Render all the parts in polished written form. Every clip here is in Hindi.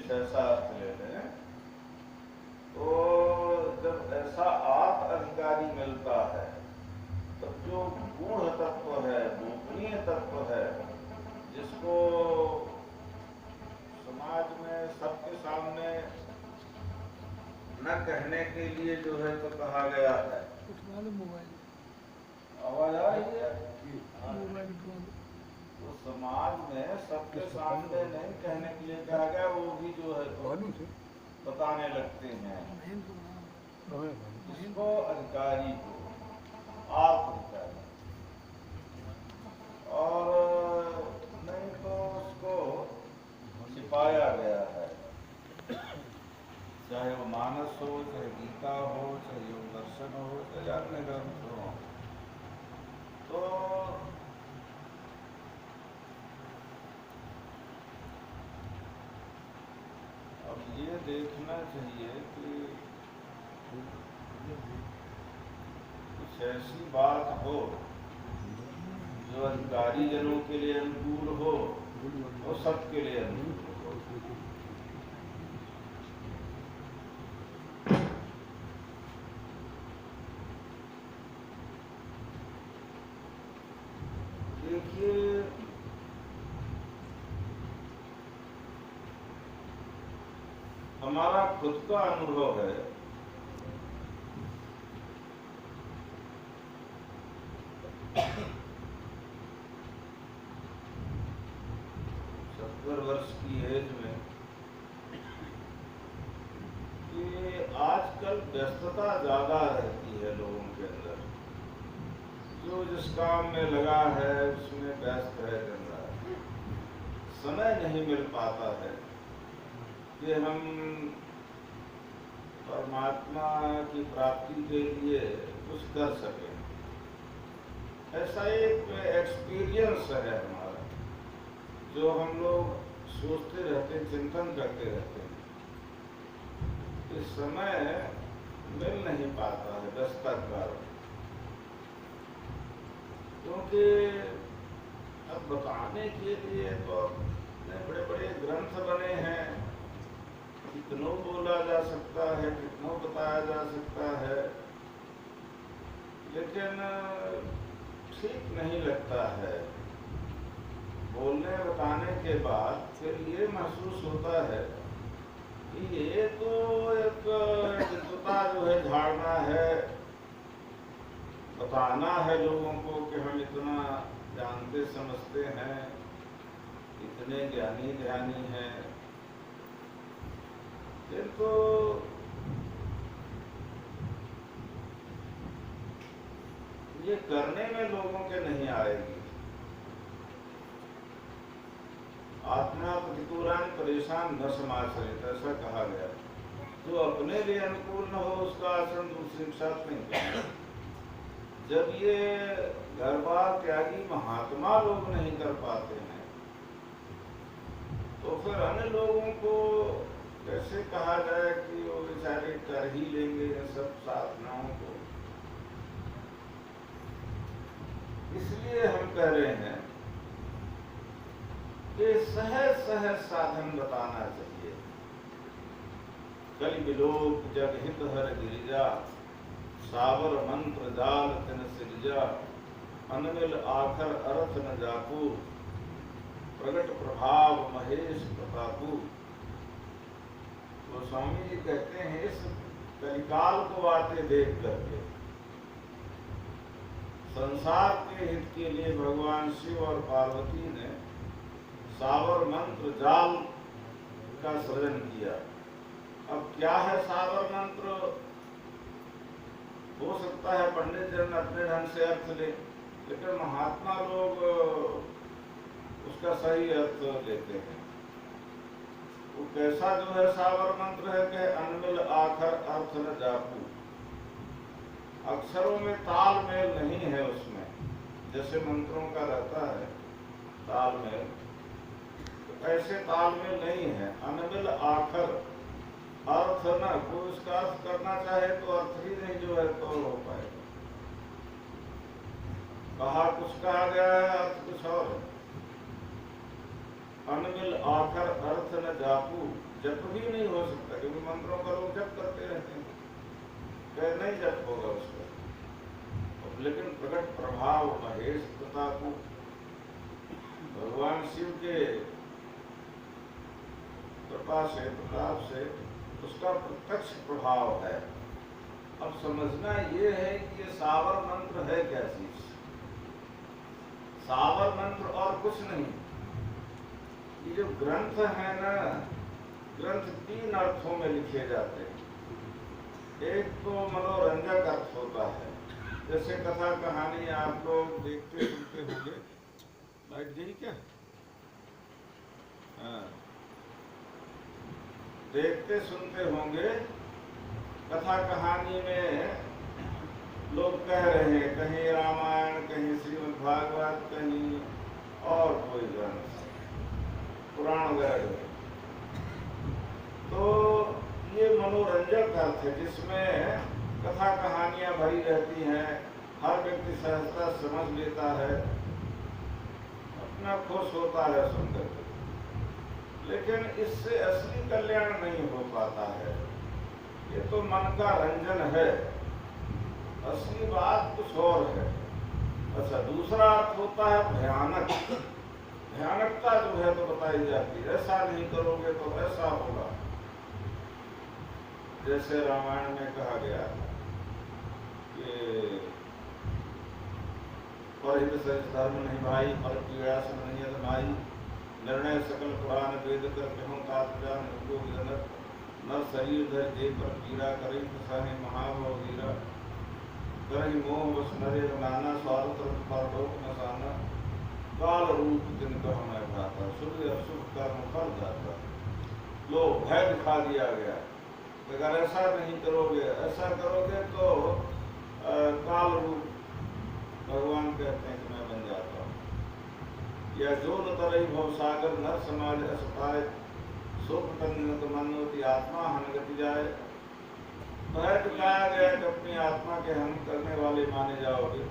कुछ ऐसा अर्थ लेते हैं। तो जब ऐसा आत्म अधिकारी मिलता है तो जो गूढ़ तत्व है, गोपनीय तत्व है, जिसको समाज में सबके सामने न कहने के लिए जो है तो कहा गया है। आवाज आ रही है? तो समाज में सबके सामने नहीं कहने के लिए कहा गया, वो भी जो है तो बताने लगते हैं। जिसको अधिकारी हो, आप अधिकारी, और नहीं तो उसको छिपाया गया है। चाहे वो मानस हो, चाहे गीता हो, चाहे योग दर्शन हो, चाहे अन्य ग्रंथ हो। तो अब ये देखना चाहिए कि कुछ ऐसी बात हो जो अधिकारी जनों के लिए अनुकूल हो और सबके लिए अनुकूल हो। देखिए, हमारा खुद का अनुभव है वर्ष की एज में कि आजकल व्यस्तता ज्यादा रहती है लोगों के अंदर। जो जिस काम में लगा है उसमें व्यस्त है दिन रात, समय नहीं मिल पाता है कि हम परमात्मा की प्राप्ति के लिए कुछ कर सकें। ऐसा एक एक्सपीरियंस है हमारा, जो हम लोग सोचते रहते, चिंतन करते रहते हैं कि समय मिल नहीं पाता है व्यस्तता के कारण। क्योंकि अब बताने के लिए तो इतने बड़े बड़े ग्रंथ बने हैं, कितनों बोला जा सकता है, कितनों बताया जा सकता है, लेकिन ठीक नहीं लगता है। बोलने बताने के बाद फिर ये महसूस होता है कि ये तो एक विद्वता जो है झाड़ना है, बताना है लोगों को कि हम इतना जानते समझते हैं, इतने ज्ञानी ध्यानी हैं, किंतु ये करने में लोगों के नहीं आएगी। आत्मा प्रतिकूलान परेशान न समाचरित, ऐसा कहा गया। जो अपने लिए अनुकूल न हो उसका आचरण दूसरे के साथ नहीं करना। जब ये घर बार त्यागी महात्मा लोग नहीं कर पाते हैं तो फिर अन्य लोगों को कैसे कहा जाए कि वो बेचारे कर ही लेंगे सब साधनाओं को। इसलिए हम कह रहे हैं कि सहज सहज साधन बताना चाहिए। कलि विलोक जग हित हर गिरिजा, सावर मंत्र जाल तिन सिरजा, अनमिल आखर अर्थ न जापू, प्रगट प्रभाव महेश प्रतापू। तो स्वामी जी कहते हैं इस कलिकाल को आते देख करके संसार के हित के लिए भगवान शिव और पार्वती ने सावर मंत्र जाल का सृजन किया। अब क्या है सावर मंत्र? हो सकता है पंडित जन अपने ढंग से अर्थ ले, लेकिन महात्मा लोग उसका सही अर्थ लेते हैं। वो कैसा जो है सावर मंत्र है कि अनमिल आखर अर्थ न जापू। अक्षरों में तालमेल नहीं है उसमें, जैसे मंत्रों का रहता है तालमेल, ऐसे तालमेल नहीं है। अनमिल आखर अर्थ न, कोई उसका अर्थ करना चाहे तो अर्थ ही नहीं जो है तो हो पाएगा। कहा कुछ कहा गया है, अर्थ कुछ और है। अनमिल आखर अर्थ न जापू, जप भी नहीं हो सकता, क्योंकि मंत्रों का लोग जप करते रहते हैं, कह नहीं जप होगा उसका। लेकिन प्रकट प्रभाव महेश प्रतापू, भगवान शिव के कृपा से, प्रताप से उसका प्रत्यक्ष प्रभाव है। अब समझना ये है कि ये सावर मंत्र है क्या चीज। सावर मंत्र और कुछ नहीं। ये जो ग्रंथ है ना, ग्रंथ 3 अर्थों में लिखे जाते हैं। एक तो मनोरंजक अर्थ होता है, जैसे कथा कहानी आप लोग देखते सुनते होंगे। लाइट गई क्या? हाँ, देखते सुनते होंगे कथा कहानी में लोग कह रहे हैं, कहीं रामायण, कहीं श्रीमद् भागवत, कहीं और कोई ग्रंथ, पुराण वगैरह। तो ये मनोरंजक अर्थ है, जिसमें कथा कहानियां भरी रहती हैं, हर व्यक्ति सहजता समझ लेता है, अपना खुश होता है सुनकर के। लेकिन इससे असली कल्याण नहीं हो पाता है, ये तो मन का रंजन है, असली बात कुछ और है। अच्छा, दूसरा अर्थ होता है भयानक। भयानकता जो है तो बताई जाती है, ऐसा नहीं करोगे तो ऐसा होगा। जैसे रामायण में कहा गया कि परहित सच धर्म नहीं भाई, पर पीड़ा सब नहीं अदमाई, निर्णय सकल पुराण वेद कर कहूँ तात्जान उपयोग जनक, नर शरीर धर जे पर पीड़ा करें फसाने महाभव वीरा, करही मोह बस नरे नाना स्वार्थ परलोक नसाना, काल रूप जिनका हमें भाता, शुभ अशुभ कर्म फल जाता। लो भय दिखा दिया गया, अगर ऐसा नहीं करोगे, ऐसा करोगे तो काल रूप भगवान कहते हैं कि मैं बन जाता हूँ। या जो न तरई भव सागर नर समाज असपाय, शोक तंग मनोती आत्मा हन गति जाए। भय दिखाया गया कि अपनी आत्मा के हन करने वाले माने जाओगे।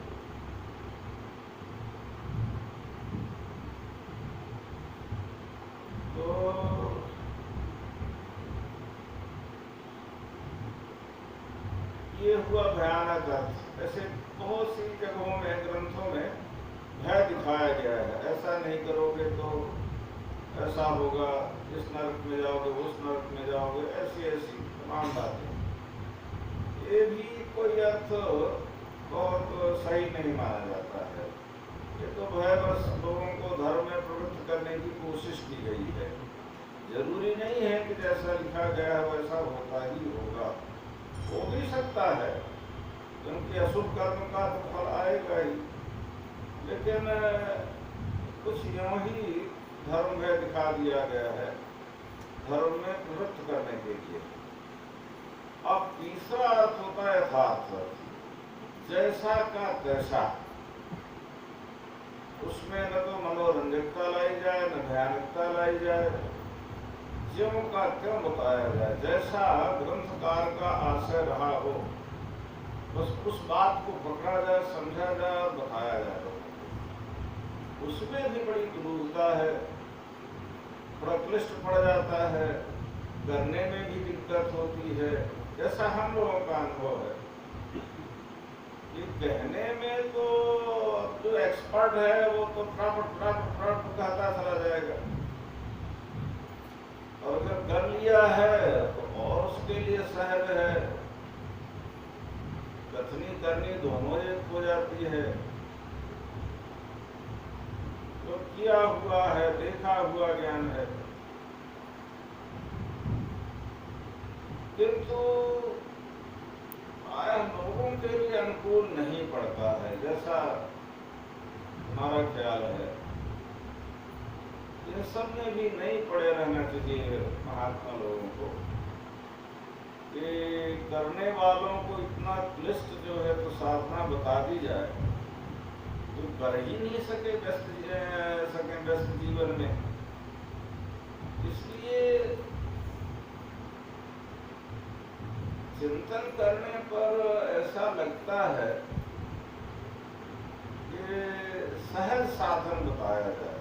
तो ये हुआ भयानक अर्थ। ऐसे बहुत सी जगहों में, ग्रंथों में भय दिखाया गया है, ऐसा नहीं करोगे तो ऐसा होगा, इस नरक में जाओगे, उस नरक में जाओगे, ऐसी ऐसी तमाम बातें। ये भी कोई अर्थ बहुत सही नहीं माना जाता है। ये तो भय बस लोगों को धर्म में प्रवृत्त करने की कोशिश की गई है। जरूरी नहीं है कि जैसा लिखा गया है वैसा होता ही होगा, हो भी सकता है, क्योंकि अशुभ कर्म का तो फल आएगा ही। लेकिन कुछ यूं ही धर्म में दिखा दिया गया है, धर्म में प्रवृत्त करने के लिए। अब तीसरा अर्थ होता है यथार्थ, जैसा का तैसा। उसमें न तो मनोरंजकता लाई जाए, न भयानकता लाई जाए, ज्यों का त्यों बताया जाए, जैसा ग्रंथकार का आशय रहा हो, बस उस बात को पकड़ा जाए, समझा जाए और बताया जाए। उसमें भी बड़ी क्रूरता है, बड़ा क्लिष्ट पड़ जाता है, करने में भी दिक्कत होती है, जैसा हम लोगों का अनुभव है। ये कहने में तो जो एक्सपर्ट है वो तो फटाफट कहता चला जाएगा, और अगर कर लिया है तो और उसके लिए सहज है, कथनी करनी दोनों एक हो जाती है। तो किया हुआ है, देखा हुआ ज्ञान है, किंतु लोगों के लिए अनुकूल नहीं पड़ता है, जैसा हमारा ख्याल है। इन सब में भी नहीं पड़े रहना चाहिए महात्मा लोगों को, कि करने वालों को इतना क्लिष्ट जो है तो साधना बता दी जाए, तो कर ही नहीं सके व्यस्त जीवन में। इसलिए चिंतन करने पर ऐसा लगता है कि सहज साधन बताया जाए,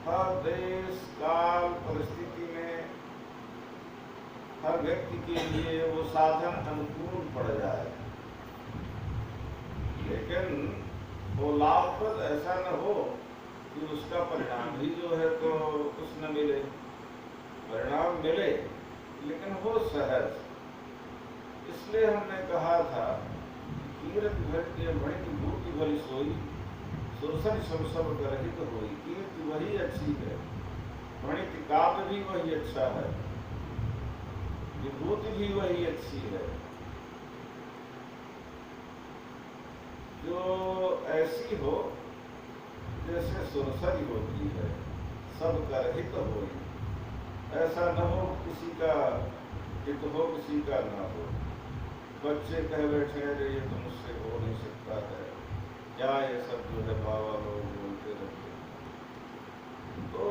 हर देश काल परिस्थिति में हर व्यक्ति के लिए वो साधन अनुकूल पड़ जाए, लेकिन वो लाभप्रद ऐसा न हो कि उसका परिणाम भी जो है तो कुछ न मिले। परिणाम मिले लेकिन हो सहज। इसलिए हमने कहा था कीर्ति भक्ति भणित भूति भली सोई, सुरसन सब कर रहित होई। कीर्ति वही अच्छी है, भणित काव्य भी वही अच्छा है, विभूति भी वही अच्छी है, जो ऐसी हो जैसे सुरसरी होती है, सब का हित हो। ऐसा न हो किसी का हित हो किसी का ना हो। बच्चे कह बैठे अरे ये तो मुझसे हो नहीं सकता है, क्या ये सब जो है बाबा लोग बोलते रहते। तो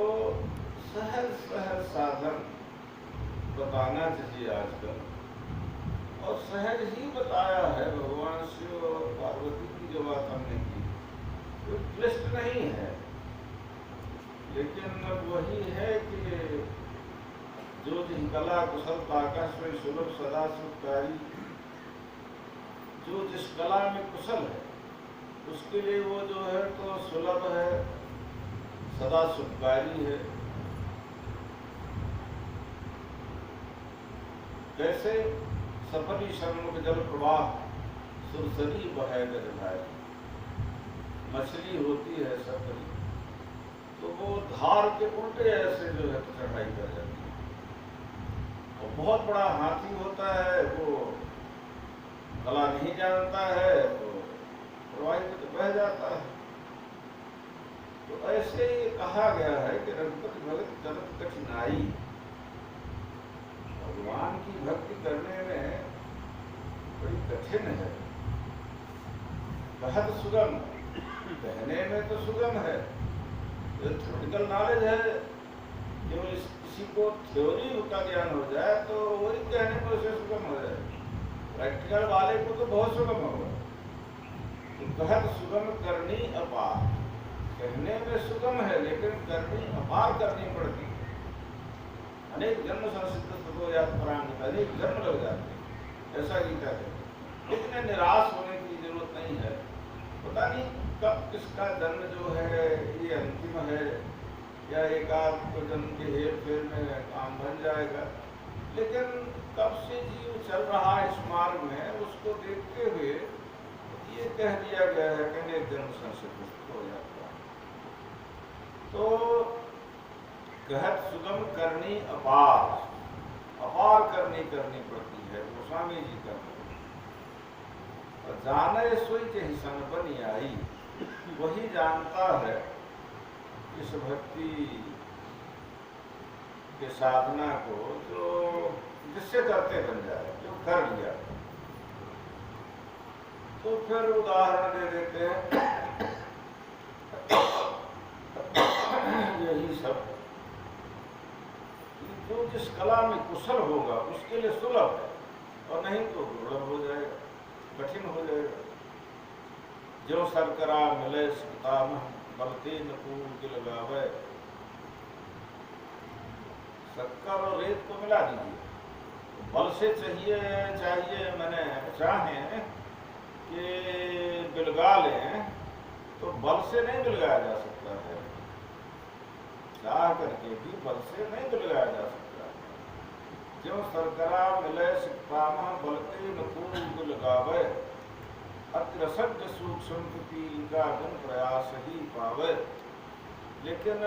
सहज सहज साधन बताना चाहिए आजकल, और सहज ही बताया है। भगवान शिव और पार्वती की जो बात हमने की वो क्लिष्ट नहीं है, लेकिन वही है कि जो जिन कला कुशल ताकत में सुलभ सदा सुखकारी, जो जिस कला में कुशल है उसके लिए वो जो है तो सुलभ है, सदा सुखकारी है। कैसे सफली सन्मुख जल प्रवाह सुरसरी बहे गज भाई। मछली होती है सफली, तो वो धार के उल्टे ऐसे जो है चढ़ाई कर जाती है। और बहुत बड़ा हाथी होता है, वो कला नहीं जानता है तो प्रवाहित तो बह जाता है। तो ऐसे ही कहा गया है कि रघुपति भगत जगत कठिनाई। भगवान की भक्ति करने में बड़ी कठिन है। बहुत सुगम, कहने में तो सुगम है, थ्योरिटिकल नॉलेज है। केवल किसी को थ्योरी का ज्ञान हो जाए तो वही कहने में उसे सुगम हो जाए। प्रैक्टिकल वाले को तो बहुत सुगम होगा। तो कहत सुगम करनी अपार, कहने में सुगम है लेकिन करनी अपार करनी पड़ती है। अनेक जन्म संसिद्ध तो याद परांग, अनेक जन्म लग जाते हैं, ऐसा गीता कहते। इतने निराश होने की जरूरत नहीं है। पता नहीं कब किसका जन्म जो है ये अंतिम है, या एक आध को जन्म के हेर फेर में काम बन जाएगा, लेकिन कब से जीव चल रहा है इस मार्ग में, उसको देखते हुए ये कह दिया गया है कि अनेक जन्म संसिद्ध हो जाता है। तो कहत सुगम करनी अपार, अपार करनी पड़ती है। गोस्वामी जी का जाने सोई के ही सन बनी आई, वही जानता है इस भक्ति के साधना को जो जिससे करते बन जाए, जो कर लिया। तो फिर उदाहरण दे देते हैं यही सब, जो जिस कला में कुशल होगा उसके लिए सुलभ है, और नहीं तो दुर्लभ हो जाएगा, कठिन हो जाएगा। जो सरकरा मिले सुताम बलते नकूल के लगावे। शक्कर और रेत को मिला दीजिए, बल से चाहिए मैंने चाहें कि बिलगा लें तो बल से नहीं बिलगाया जा सकता है, चाह करके भी बल से नहीं बिलगाया जा सकता है। जो सरकरा मिले सिक्तामा बलते नकूल को लगावे, अतिरसज्ञ सूक्ष्म का गुण प्रयास ही पावे। लेकिन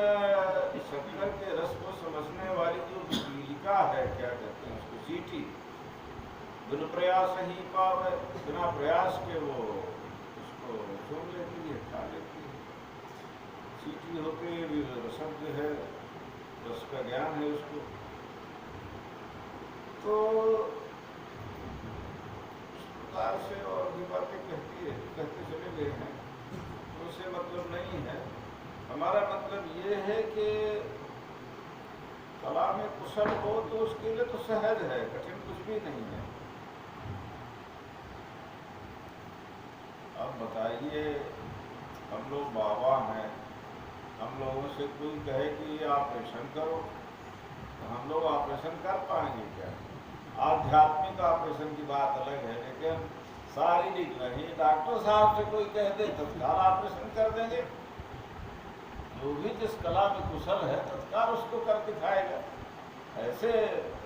शक्कर के रस को समझने वाली जो पीलिका है, क्या कहते हैं उसको, चीटी, बिन प्रयास ही पावे, बिना प्रयास के वो उसको छोड़ लेती है, खा लेती है। चीटी होते भी रसज्ञ है, रस का ज्ञान है उसको। तो से और भी बातें कहते चले गए हैं, तो उससे मतलब नहीं है। हमारा मतलब ये है कि कला में कुशल हो तो उसके लिए तो सहज है, कठिन कुछ भी नहीं है। अब बताइए, हम लोग बाबा हैं, हम लोगों से कोई कहे कि ऑपरेशन करो, तो हम लोग ऑपरेशन कर पाएंगे क्या? आध्यात्मिक ऑपरेशन की बात अलग है, लेकिन शारीरिक नहीं। डॉक्टर साहब से कोई कह दे तत्काल ऑपरेशन कर देंगे। जो भी जिस कला में कुशल है तत्काल उसको कर दिखाएगा, ऐसे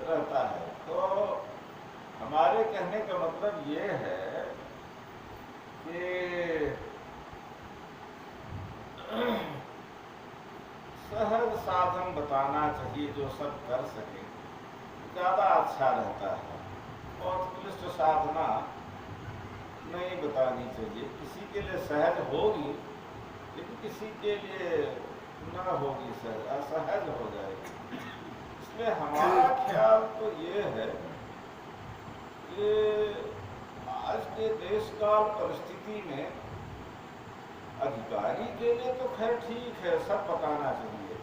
रहता है। तो हमारे कहने का मतलब ये है कि सहज साधन बताना चाहिए जो सब कर सके, ज़्यादा अच्छा रहता है। बहुत क्लिष्ट साधना नहीं बतानी चाहिए। किसी के लिए सहज होगी, लेकिन किसी के लिए न होगी सहज, असहज हो जाएगी। इसलिए हमारा ख्याल तो ये है कि आज के देश काल परिस्थिति में अधिकारी के लिए तो खैर ठीक है, सब बताना चाहिए,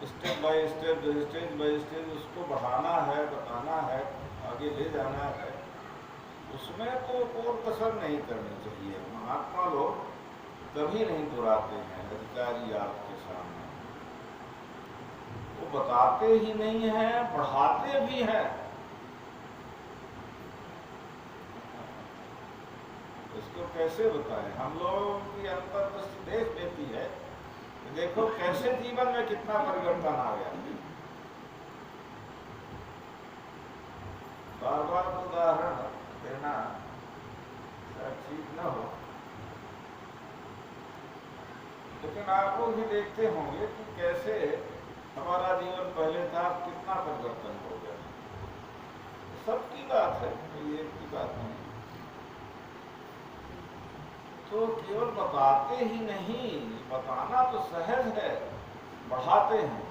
step by step, stage by stage उसको बढ़ाना है, बताना है, आगे ले जाना है, उसमें तो कोई कसर नहीं करनी चाहिए। महात्मा लोग कभी नहीं दोहराते हैं अधिकारी आपके सामने, वो बताते ही नहीं हैं, बढ़ाते भी हैं। इसको कैसे बताएं? हम लोगों की अंतर्दृष्टि देख देती है, देखो कैसे जीवन में कितना परिवर्तन आ गया। बार बार उदाहरण देना ठीक न हो, लेकिन आप लोग भी देखते होंगे कि कैसे हमारा जीवन पहले था, कितना परिवर्तन हो गया। सबकी बात है, ये एक की बात नहीं। तो केवल बताते ही नहीं, बताना तो सहज है, बढ़ाते हैं।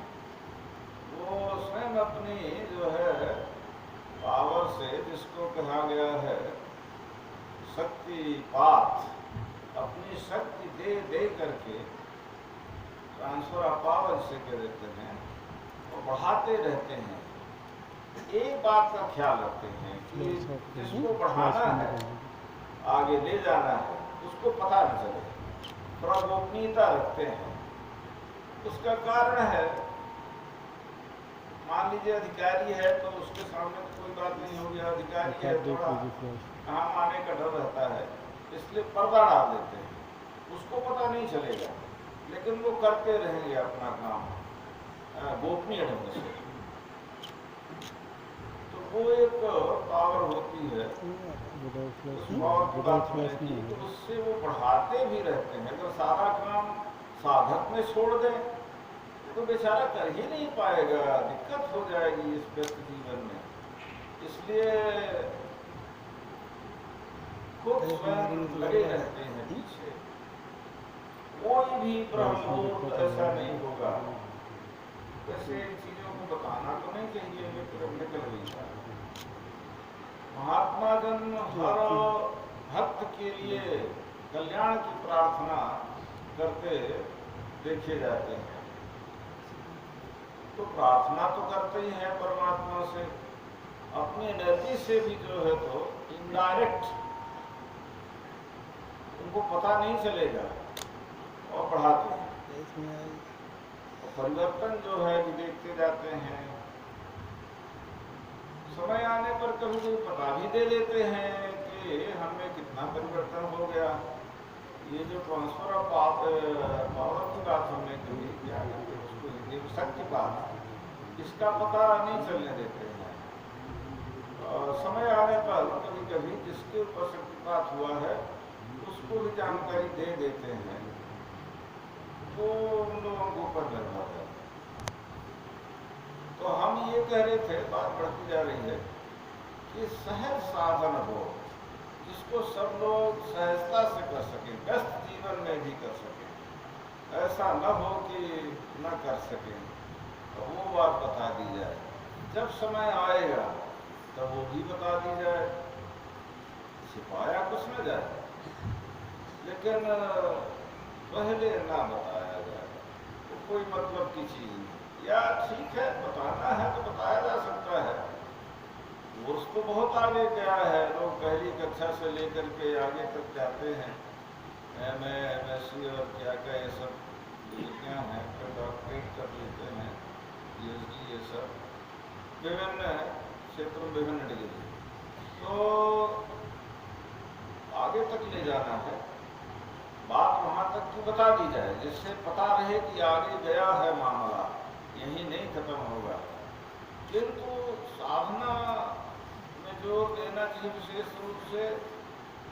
वो स्वयं अपनी जो है पावर से, जिसको कहा गया है शक्तिपात, अपनी शक्ति दे दे करके ट्रांसफर ऑफ पावर से कह देते हैं, और बढ़ाते रहते हैं। एक बात का ख्याल रखते हैं कि जिसको बढ़ाना है, आगे ले जाना है, उसको पता न चले, थोड़ा गोपनीयता रखते हैं। उसका कारण है, मान लीजिए अधिकारी है तो उसके सामने तो कोई बात नहीं होगी, अधिकारी है थोड़ा कहाँ आने का डर रहता है, इसलिए पर्दा डाल देते हैं, उसको पता नहीं चलेगा, लेकिन वो करते रहेंगे अपना काम गोपनीय ढंग से। तो वो एक पावर होती है, उस पावर की बात होती है, तो उससे वो बढ़ाते भी रहते हैं। अगर सारा काम साधक में छोड़ दें तो बेचारा कर ही नहीं पाएगा, दिक्कत हो जाएगी इस व्यस्त जीवन में। इसलिए खुद स्वयं लगे रहते हैं पीछे। कोई भी ब्रह्ममुहूर्त ऐसा नहीं होगा। वैसे इन चीजों को बताना तो नहीं चाहिए, लेकिन निकल गई था। महात्मा जन हर भक्त के लिए कल्याण की प्रार्थना करते देखे जाते हैं। तो प्रार्थना तो करते ही हैं परमात्मा से, अपनी नैति से भी जो है तो इनडायरेक्ट, उनको पता नहीं चलेगा, और बढ़ाते हैं। और परिवर्तन जो है कि देखते जाते हैं। समय आने पर कभी कभी पता भी दे देते हैं कि हमें कितना परिवर्तन हो गया। ये जो ट्रांसफर ऑफ पावर की बात हमने कही, क्या कहते हैं उसको हिंदी में, शक्तिपात, इसका पता नहीं चलने देते हैं। समय आने पर कभी कभी जिसके ऊपर शक्तिपात हुआ है उसको भी जानकारी दे देते हैं, तो उन लोगों के ऊपर निर्भर है। तो हम ये कह रहे थे, बात बढ़ती जा रही है, कि सहज साधन हो, जिसको सब लोग सहजता से कर सकें, व्यस्त जीवन में भी कर सकें, ऐसा न हो कि न कर सकें। तो वो बात बता दी जाए, जब समय आएगा तब वो भी बता दी जाए, छिपाया कुछ न जाए, लेकिन पहले ना बताया जाए तो कोई मतलब की चीज़ नहीं। या ठीक है, बताना है तो बताया जा सकता है। कोर्स तो बहुत आगे गया है, लोग पहली कक्षा से लेकर के आगे तक जाते हैं, MA, MSc और क्या क्या ये सब डिग्रियाँ हैं, फिर डॉक्टरेट कर लेते हैं, PhD, ये सब विभिन्न क्षेत्रों में विभिन्न डिग्री। तो आगे तक ले जाना है, बात वहाँ तक की बता दी जाए जिससे पता रहे कि आगे गया है मामला, यही नहीं खत्म होगा। किंतु साधना में जोर देना चाहिए विशेष रूप से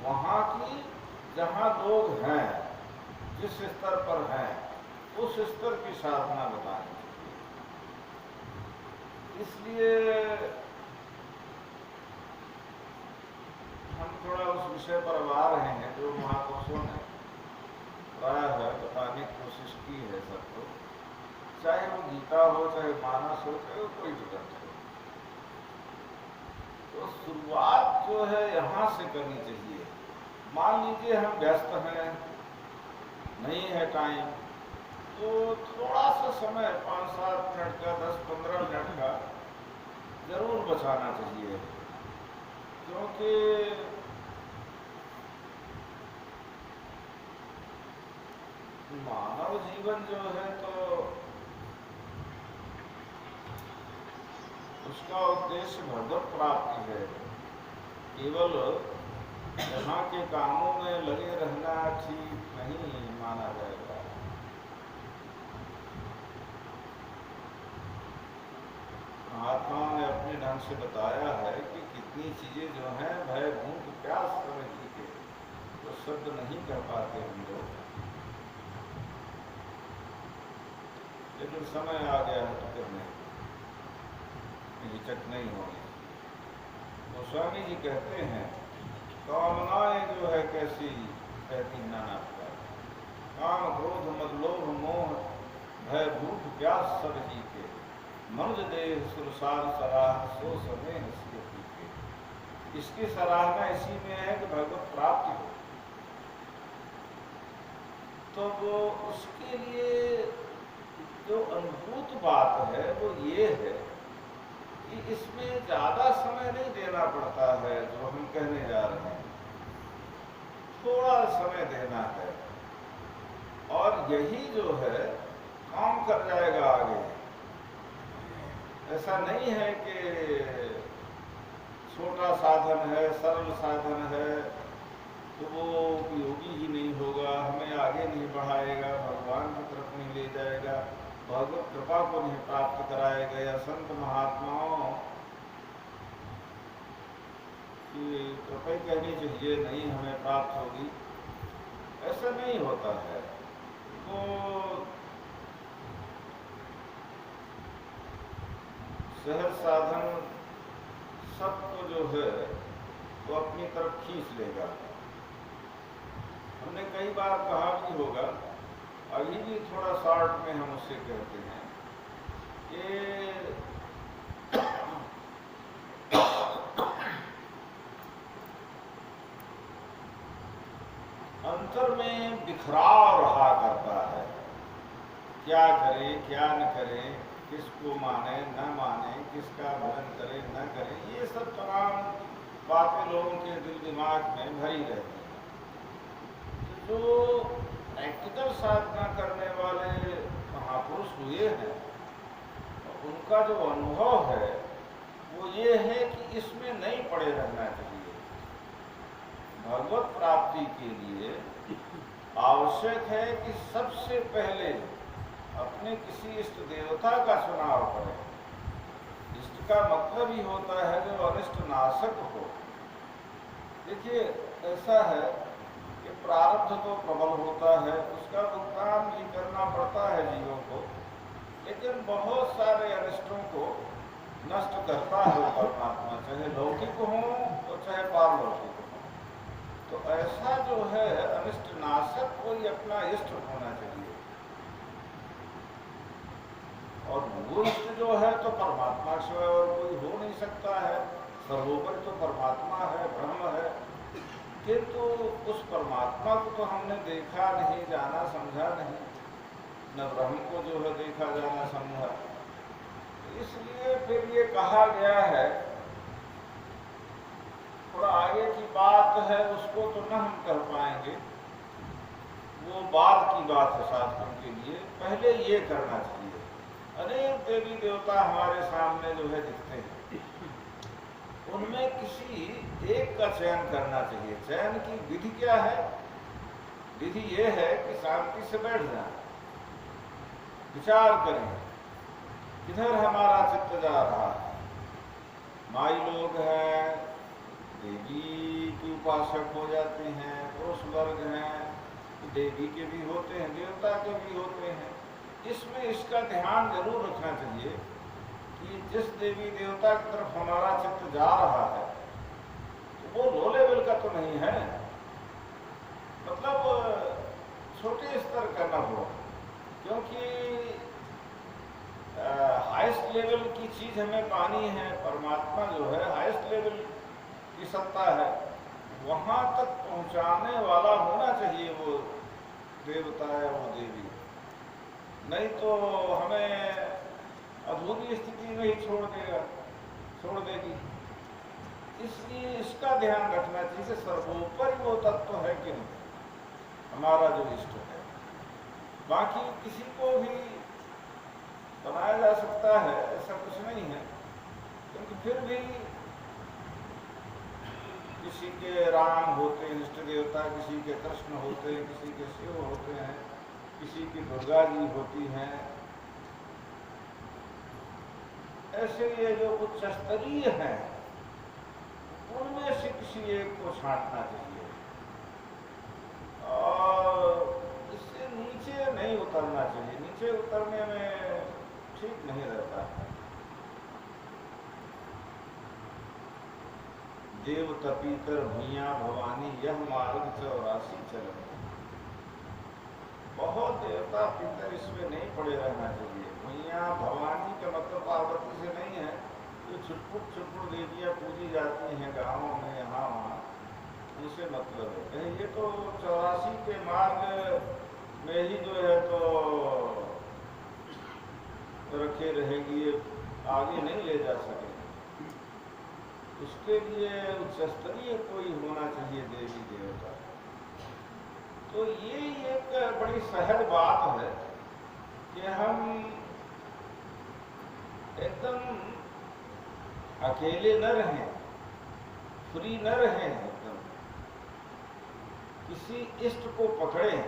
वहाँ की जहाँ लोग हैं, जिस स्तर पर हैं उस स्तर की साधना बतानी चाहिए। इसलिए हम थोड़ा उस विषय पर अब आ रहे हैं जो महापुरुषों ने प्रायः बताने की कोशिश की है सबको, चाहे वो गीता हो, चाहे मानस हो, चाहे वो कोई भी ग्रंथ हो। तो शुरुआत जो है यहाँ से करनी चाहिए। मान लीजिए हम व्यस्त हैं, नहीं है टाइम, तो थोड़ा सा समय 5-7 मिनट का, 10-15 मिनट का जरूर बचाना चाहिए, क्योंकि मानव जीवन जो है तो उसका उद्देश्य भगवत प्राप्ति है। केवल यहाँ के कामों में लगे रहना ठीक नहीं माना जाएगा। महात्माओं ने अपने ढंग से बताया है कि कितनी चीजें जो हैं भय भूख प्यास समझी के तो शब्द नहीं कर पाते हम लोग, लेकिन समय आ गया है तो करने हिचक नहीं होगी। तो स्वामी जी कहते हैं कामनाएं जो है कैसी कहती नाना प्रकार, काम क्रोध मद लोभ मोह भय भूख प्यास सब जी के, मनुज देह सुरसार सराह सो समय हंसी के। इसकी सराहना इसी में है कि भगवत प्राप्ति हो, तो वो उसके लिए जो अनुभूत बात है वो ये है कि इसमें ज्यादा समय नहीं देना पड़ता है। जो हम कहने जा रहे हैं थोड़ा समय देना है, और यही जो है काम कर जाएगा आगे। ऐसा नहीं है कि छोटा साधन है, सरल साधन है तो वो उपयोगी ही नहीं होगा, हमें आगे नहीं बढ़ाएगा, भगवान की तरफ नहीं ले जाएगा, भगवत कृपा को नहीं प्राप्त कराएगा, या संत महात्माओं की कृपा ही कहनी चाहिए नहीं हमें प्राप्त होगी, ऐसा नहीं होता है। तो सहज साधन सबको जो है वो अपनी तरफ खींच लेगा। हमने कई बार कहा भी होगा, अभी भी थोड़ा शॉर्ट में हम उसे कहते हैं कि अंतर में बिखराव रहा करता है, क्या करे क्या न करे, किसको माने न माने, किसका भजन करे न करे, ये सब तमाम बातें लोगों के दिल दिमाग में भरी रहती हैं। जो प्रैक्टिकल साधना करने वाले महापुरुष हुए हैं उनका जो अनुभव है वो ये है कि इसमें नहीं पड़े रहना चाहिए। भगवत प्राप्ति के लिए आवश्यक है कि सबसे पहले अपने किसी इष्ट देवता का चुनाव करें। इष्ट का मतलब ही होता है जो अनिष्ट नाशक हो। देखिए ऐसा है कि प्रारब्ध तो प्रबल होता है, उसका भुगतान भी करना पड़ता है जीवों को, लेकिन बहुत सारे अनिष्टों को नष्ट करता है परमात्मा, चाहे लौकिक हो और चाहे पारलौकिक हो। तो ऐसा जो है अनिष्ट नाशक कोई अपना इष्ट होना चाहिए, और वो इष्ट जो है तो परमात्मा से और कोई हो नहीं सकता है। सर्वोपरि तो परमात्मा है, ब्रह्म है, किंतु उस परमात्मा को तो हमने देखा नहीं, जाना समझा नहीं, न ब्रह्म को जो है देखा जाना समझा। इसलिए फिर ये कहा गया है, थोड़ा आगे की बात है उसको तो न हम कर पाएंगे, वो बाद की बात है साधकों के लिए, पहले ये करना चाहिए। अनेक देवी देवता हमारे सामने जो है दिखते हैं, उनमें किसी एक का चयन करना चाहिए। चयन की विधि क्या है? विधि ये है कि शांति से बैठ जाए, विचार करें किधर हमारा चित्त जा रहा है। माई लोग हैं, देवी की उपासक हो जाते हैं, पुरुष वर्ग हैं, देवी के भी होते हैं, देवता के भी होते हैं। इसमें इसका ध्यान जरूर रखना चाहिए कि जिस देवी देवता की तरफ हमारा चित्त जा रहा है तो वो लो लेवल का तो नहीं है, मतलब छोटे स्तर का न हो, क्योंकि हाईएस्ट लेवल की चीज हमें पानी है। परमात्मा जो है हाईएस्ट लेवल की सत्ता है, वहां तक पहुंचाने वाला होना चाहिए वो देवता है, वो देवी। नहीं तो हमें अधूरी स्थिति में ही छोड़ देगी। इसलिए इसका ध्यान रखना चाहिए, सर्वोपरि वो तत्व है कि नहीं हमारा जो इष्ट है। बाकी किसी को भी बनाया जा सकता है, ऐसा कुछ नहीं है, क्योंकि फिर भी किसी के राम होते हैं इष्ट देवता, किसी के कृष्ण होते हैं, किसी के शिव होते हैं, किसी की दुर्गा जी होती हैं। ऐसे ये जो उच्च स्तरीय हैं उनमें से किसी एक को छांटना चाहिए और इससे नीचे नहीं उतरना चाहिए। नीचे उतरने में ठीक नहीं रहता है। देव तपीतर भुइयां भवानी यह मार्ग 84 चलन। बहुत देवता पितर इसमें नहीं पड़े रहना चाहिए। भुइयां भवानी का मतलब पार्वती से नहीं है, जो छुटपुट देवियां पूजी जाती हैं गाँवों में यहाँ वहाँ, उनसे मतलब है। ये तो 84 के मार्ग में ही जो है तो रखे रहेगी, आगे नहीं ले जा सके। उसके लिए उच्च स्तरीय कोई होना चाहिए देवी देवता। तो ये एक बड़ी सहज बात है कि हम एकदम अकेले न रहें, फ्री न रहें, एकदम किसी इष्ट को पकड़ें।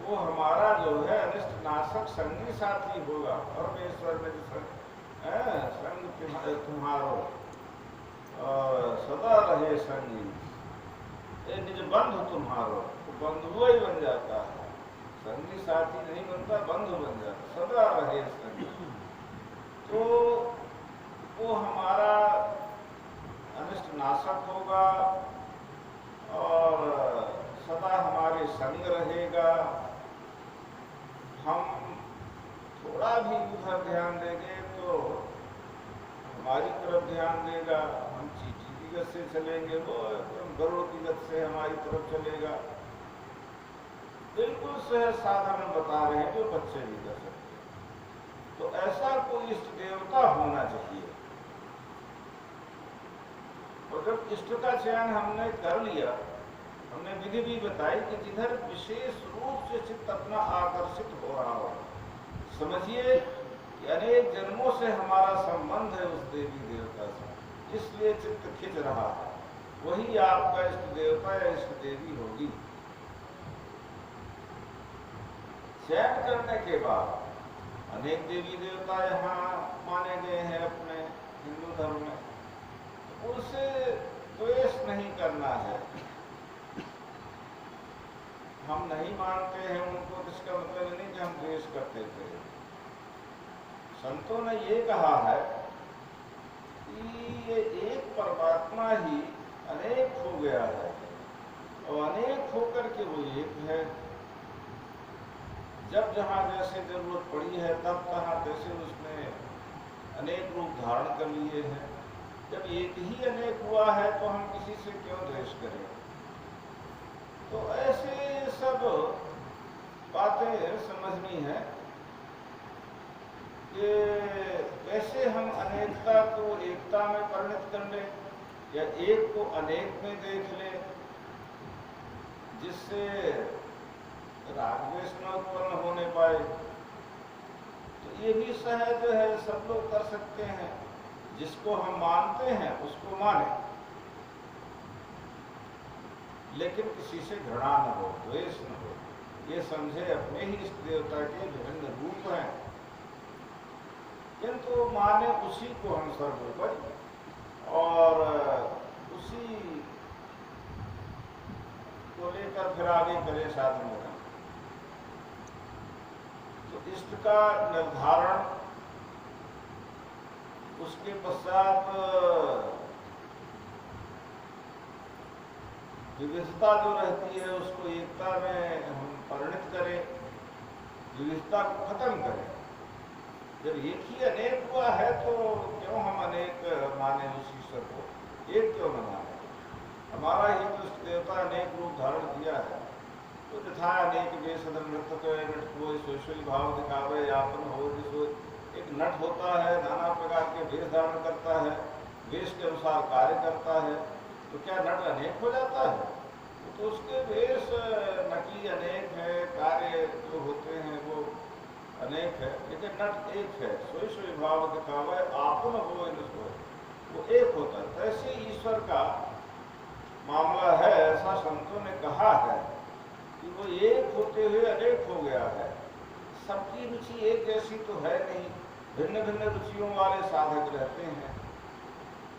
वो हमारा जो है अनिष्ट नाशक संगी साथी होगा। परमेश्वर ने संग तुम्हारो सदा रहे संगी, निज बंधु तुम्हारो, तो बंधु ही बन जाता है, संगी साथी नहीं बनता, बंधु बन जाता, सदा रहे संगी। तो वो हमारा अनिष्ट नाशक होगा और सदा हमारे संग रहेगा। हम थोड़ा भी उधर ध्यान देंगे तो हमारी तरफ ध्यान देगा। हम चीटी की गत से चलेंगे, वो गरुड़ की गत से हमारी तरफ चलेगा। बिल्कुल सहज साधारण बता रहे हैं, जो बच्चे भी कर सकते हैं। तो ऐसा कोई इष्ट देवता होना चाहिए। और जब इष्ट का चयन हमने कर लिया, हमने विधि भी बताई कि जिधर विशेष रूप से चित्त अपना आकर्षित हो रहा हो, समझिए कि अनेक जन्मों से हमारा संबंध है उस देवी देवता से, इसलिए चित्त खिंच रहा है, वही आपका इष्ट देवता या इष्ट देवी होगी। चयन करने के बाद अनेक देवी देवता यहाँ माने गए हैं अपने हिंदू धर्म में, उनसे द्वेष नहीं करना है। हम नहीं मानते हैं उनको, इसका मतलब नहीं कि हम द्वेष करते थे। संतों ने ये कहा है कि ये एक परमात्मा ही अनेक हो गया है और अनेक होकर के वो एक है। जब जहाँ जैसे जरूरत पड़ी है तब तहाँ तैसे उसने अनेक रूप धारण कर लिए हैं। जब एक ही अनेक हुआ है तो हम किसी से क्यों द्वेष करें। तो ऐसे सब बातें समझनी है कि कैसे हम अनेकता को एकता में परिणत कर लें या एक को अनेक में देख लें, जिससे राग द्वेष न उत्पन्न होने पाए। तो ये भी सहज है, सब लोग कर सकते हैं। जिसको हम मानते हैं उसको माने, लेकिन किसी से घृणा न हो, द्वेष न हो। ये समझे अपने ही इष्ट देवता के विभिन्न रूप हैं, किंतु माने उसी को हम सर्वोपरि और उसी को लेकर फिर आगे करें साधन में। तो इष्ट का निर्धारण, उसके पश्चात विविधता जो रहती है उसको एकता में हम परिणत करें, विविधता को खत्म करें। जब एक ही अनेक हुआ है तो क्यों हम अनेक माने उस ईश्वर को, एक क्यों न माने। हमारा ही तो इष्ट देवता अनेक रूप धारण किया है। तो यथा अनेक वेश नृत्य नट सोई भाव दिखावे यापन हो, जिसो एक नट होता है, नाना प्रकार के वेश धारण करता है, वेश के अनुसार कार्य करता है। तो क्या नट अनेक हो जाता है? तो उसके वेश नकली अनेक है, कार्य जो होते हैं वो अनेक है, लेकिन नट एक है। सोई सोई भाव दिखावे आपन हो, वो एक होता है। तो ऐसे ईश्वर का मामला है। ऐसा संतों ने कहा है कि वो एक होते हुए अनेक हो गया है। सबकी रुचि एक जैसी तो है नहीं, भिन्न भिन्न रुचियों वाले साधक रहते हैं।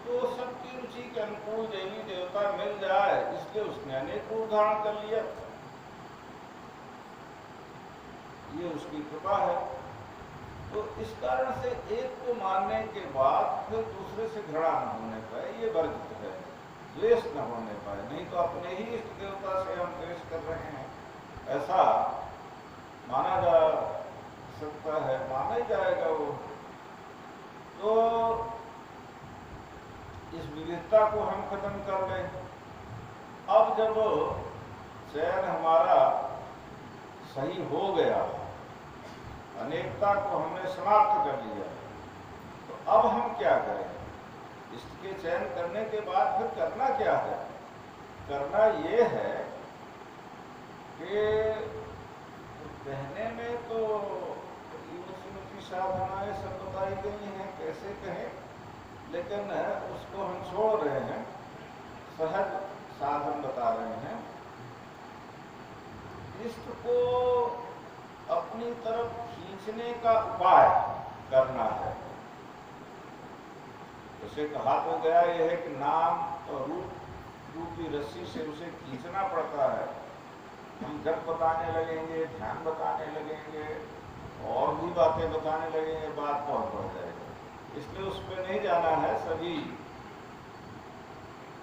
तो सबकी रुचि के अनुकूल देवी देवता मिल जाए, इसलिए उसने अनेक रूप धारण कर लिया। ये उसकी कृपा है। तो इस कारण से एक को मानने के बाद फिर दूसरे से घृणा न होने पाए, ये वर्जित है। द्वेष न होने पाए, नहीं तो अपने ही इष्ट देवता से हम द्वेष कर रहे हैं ऐसा माना जा सकता है, माना ही जाएगा वो। तो इस विविधता को हम खत्म कर लें। अब जब चयन हमारा सही हो गया, अनेकता को हमने समाप्त कर लिया, तो अब हम क्या करें? इसके चयन करने के बाद फिर करना क्या है? करना ये है कि कहने में तो ऊंची साधनाएं सब बताई गई हैं, कैसे कहें, लेकिन उसको हम छोड़ रहे हैं, सहज साधन बता रहे हैं। इष्ट को अपनी तरफ खींचने का उपाय करना है। उसे कहा तो गया यह है कि नाम और रूपी रस्सी से उसे खींचना पड़ता है। हम जब बताने लगेंगे, ध्यान बताने लगेंगे, और भी बातें बताने लगेंगे, बात बहुत बढ़ जाएगी। इसलिए उस पर नहीं जाना है। सभी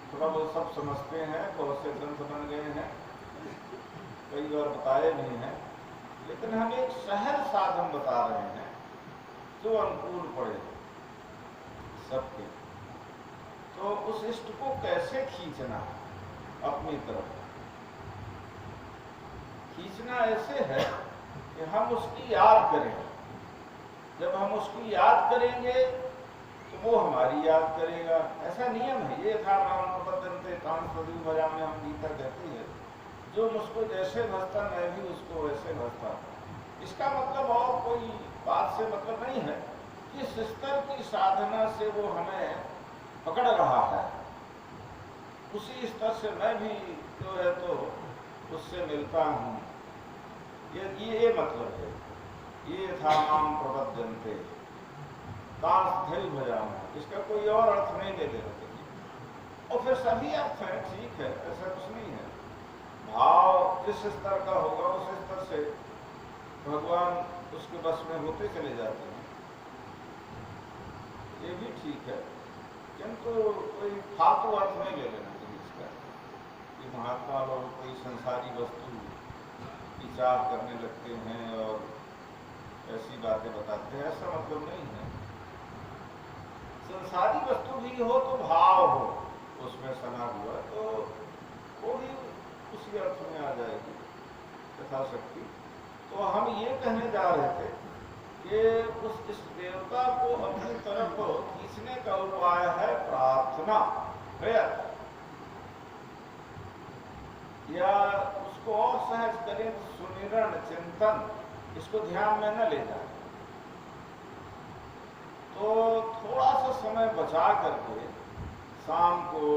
थोड़ा बहुत सब समझते हैं, बहुत से ग्रंथ बन गए हैं, कई बार बताए भी हैं, लेकिन हम एक सहज साधन बता रहे हैं जो अनुकूल पड़े सबके। तो उस इष्ट को कैसे खींचना अपनी तरफ? खींचना ऐसे है कि हम उसकी याद करें। जब हम उसकी याद करेंगे तो वो हमारी याद करेगा। ऐसा नियम है। ये था राम प्रबंधनते तान सदी भजा में हम गीता कहती है, जो मुझको जैसे भजता मैं भी उसको वैसे भजता। इसका मतलब और कोई बात से मतलब नहीं है कि किस स्तर की साधना से वो हमें पकड़ रहा है, उसी स्तर से मैं भी जो है तो उससे मिलता हूँ। ये मतलब है। ये था नाम प्रबद्धनते तांस्थल भजाना। इसका कोई और अर्थ नहीं ले लेना चाहिए। और फिर सभी अर्थ हैं, ठीक है, ऐसा कुछ नहीं है। भाव जिस स्तर का होगा उस स्तर से भगवान उसके बस में होते चले जाते हैं। ये भी ठीक है, किंतु कोई फालतू अर्थ नहीं ले लेना चाहिए इसका कि महात्मा लोग कोई संसारी वस्तु विचार करने लगते हैं और ऐसी बातें बताते हैं, ऐसा मतलब नहीं है। संसारी वस्तु भी हो तो भाव हो उसमें सना हुआ, तो वो भी उसी अर्थ में आ जाएगी यथाशक्ति। तो हम ये कहने जा रहे थे कि इस देवता को अपनी तरफ खींचने का उपाय है प्रार्थना, प्रेयर, या उसको और सहज करें तो सुमिरन चिंतन इसको ध्यान में न ले जाए। तो थोड़ा सा समय बचा करके शाम को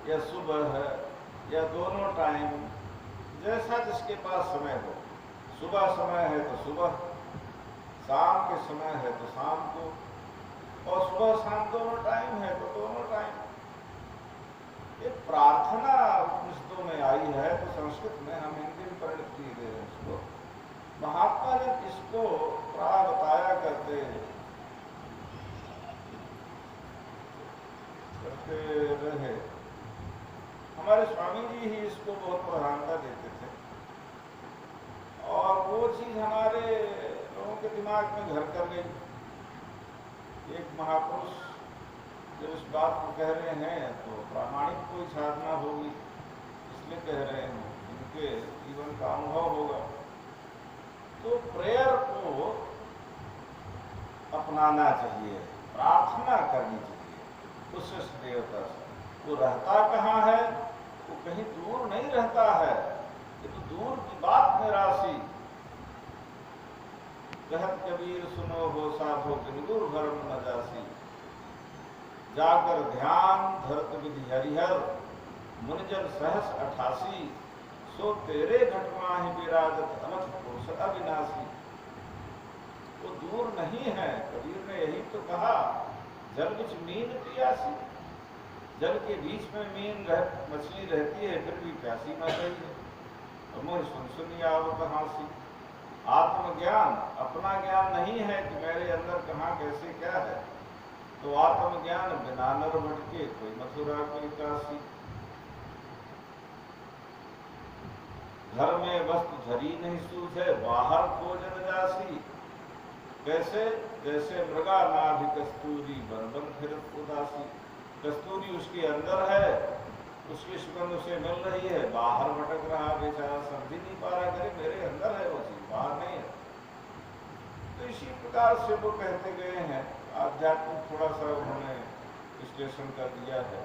या सुबह या दोनों टाइम, जैसा जिसके पास समय हो, सुबह समय है तो सुबह, शाम के समय है तो शाम को, और सुबह शाम दोनों टाइम है तो दोनों टाइम। ये प्रार्थना उपनिषदों में आई है, तो संस्कृत में हम हिंदी में परिणत किए गए हैं इसको। महात्मा जब इसको प्राय बताया करते रहे, हमारे स्वामी जी ही इसको बहुत प्रधानता देते थे, और वो चीज हमारे लोगों के दिमाग में घर कर गई। एक महापुरुष जब इस बात को कह रहे हैं तो प्रामाणिक कोई साधना होगी, इसलिए कह रहे हैं, इनके जीवन का अनुभव होगा। तो प्रेयर को अपनाना चाहिए, प्रार्थना करनी चाहिए उस देवता से। वो रहता कहाँ है? वो कहीं दूर नहीं रहता है, ये तो दूर की बात में राशि। कहत कबीर सुनो हो साधो बिन दूर भरम न जासी, जाकर ध्यान धरत विधि हरिहर, मुनिजन सहस 88, सो तेरे घट माहि विराजत अनथ पुरुष अविनाशी। वो दूर नहीं है। कबीर ने यही तो कहा, जल बिच मीन प्यासी। जल के बीच में मछली रहती है, फिर भी प्यासी न रही है। और मोह सुन सुनी आवत हांसी। आत्मज्ञान अपना ज्ञान नहीं है कि मेरे अंदर कहाँ कैसे क्या है, तो आत्मज्ञान बिना नर भटके, कोई मथुरा कोई काशी। घर में वस्तु धरी नहीं सूझे, बाहर खोजन जासी। कैसे? जैसे मृगा नाभि कस्तूरी, बन बन फिरत उदासी। कस्तूरी उसके अंदर है, उसकी सुगंध उसे मिल रही है, बाहर भटक रहा बेचारा, समझ नहीं पा रहा, करे मेरे अंदर है वो चीज, बाहर नहीं है। तो इसी प्रकार से वो कहते गए हैं। आध्यात्मिक थोड़ा सा उन्होंने विश्लेषण कर दिया है।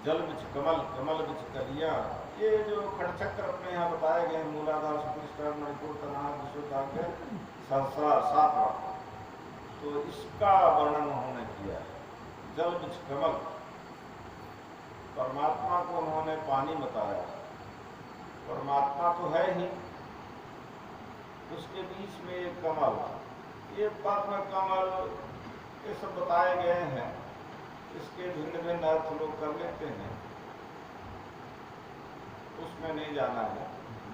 जल बिच कमल, कमल बिच कलियां, ये जो खड़चक्र अपने यहाँ बताए गए, मूलाधार सुकृष्टान मणिपुर तनाह विश्वदाग्र सहस्रार 7वां, तो इसका वर्णन उन्होंने किया है। जल बिच कमल, परमात्मा को उन्होंने पानी बताया। परमात्मा तो है ही, उसके बीच में एक कमल, ये पद्म कमल, ये सब बताए गए हैं। इसके भिन्न भिन्न अर्थ लोग कर लेते हैं, उसमें नहीं जाना है।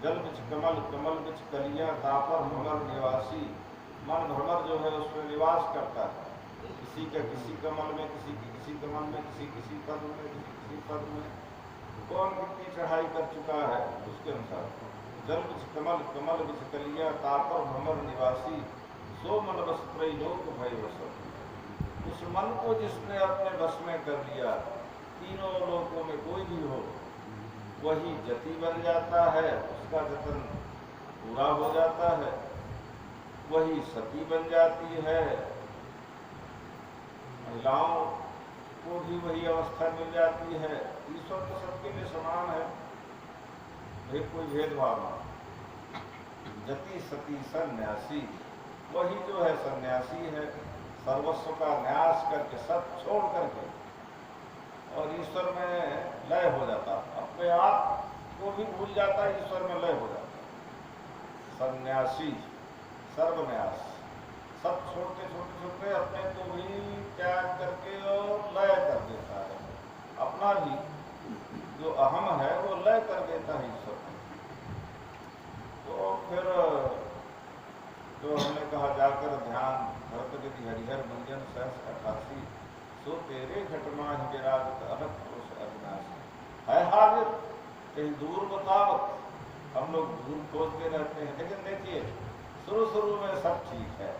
जल बिच कमल, कमल बिच कलियां, तापर भ्रमर निवासी। मन भ्रमर जो है उसमें निवास करता है, किसी का किसी कमल में, किसी की किसी कमल में, किसी किसी पद में, किसी किसी पद में, कौन कितनी चढ़ाई कर चुका है उसके अनुसार। जल बिच कमल, कमल बिच कलियां, तापर भ्रमर निवासी, सो मन बस त्रैलोक भय वसत। उस मन को जिसने अपने बस में कर लिया, तीनों लोकों में कोई भी हो, वही जति बन जाता है, उसका जतन पूरा हो जाता है, वही सती बन जाती है। महिलाओं को भी वही अवस्था मिल जाती है। ईश्वर तो सबके लिए समान है, कोई भेदभाव नहीं। जति सती सन्यासी, वही जो है सन्यासी है, सर्वस्व का न्यास करके, सब छोड़ करके, और ईश्वर में लय हो जाता, अपने आप को भी भूल जाता, ईश्वर में लय हो जाता। सन्यासी, सर्वन्यास, सब छोटे छोटे छोटे अपने को भी त्याग करके और लय कर देता है। अपना भी जो अहम है वो लय कर देता है ईश्वर में। तो फिर जो हमने कहा, जाकर ध्यान धरत विधि हरिहर, मुनिजन सहस 88, सो तेरे घट माहि विराजत अनथ पुरुष अविनाशी। है हाजिर, कहीं दूर बतावत। हम लोग दूर खोजते रहते हैं, लेकिन देखिए शुरू में सब ठीक है,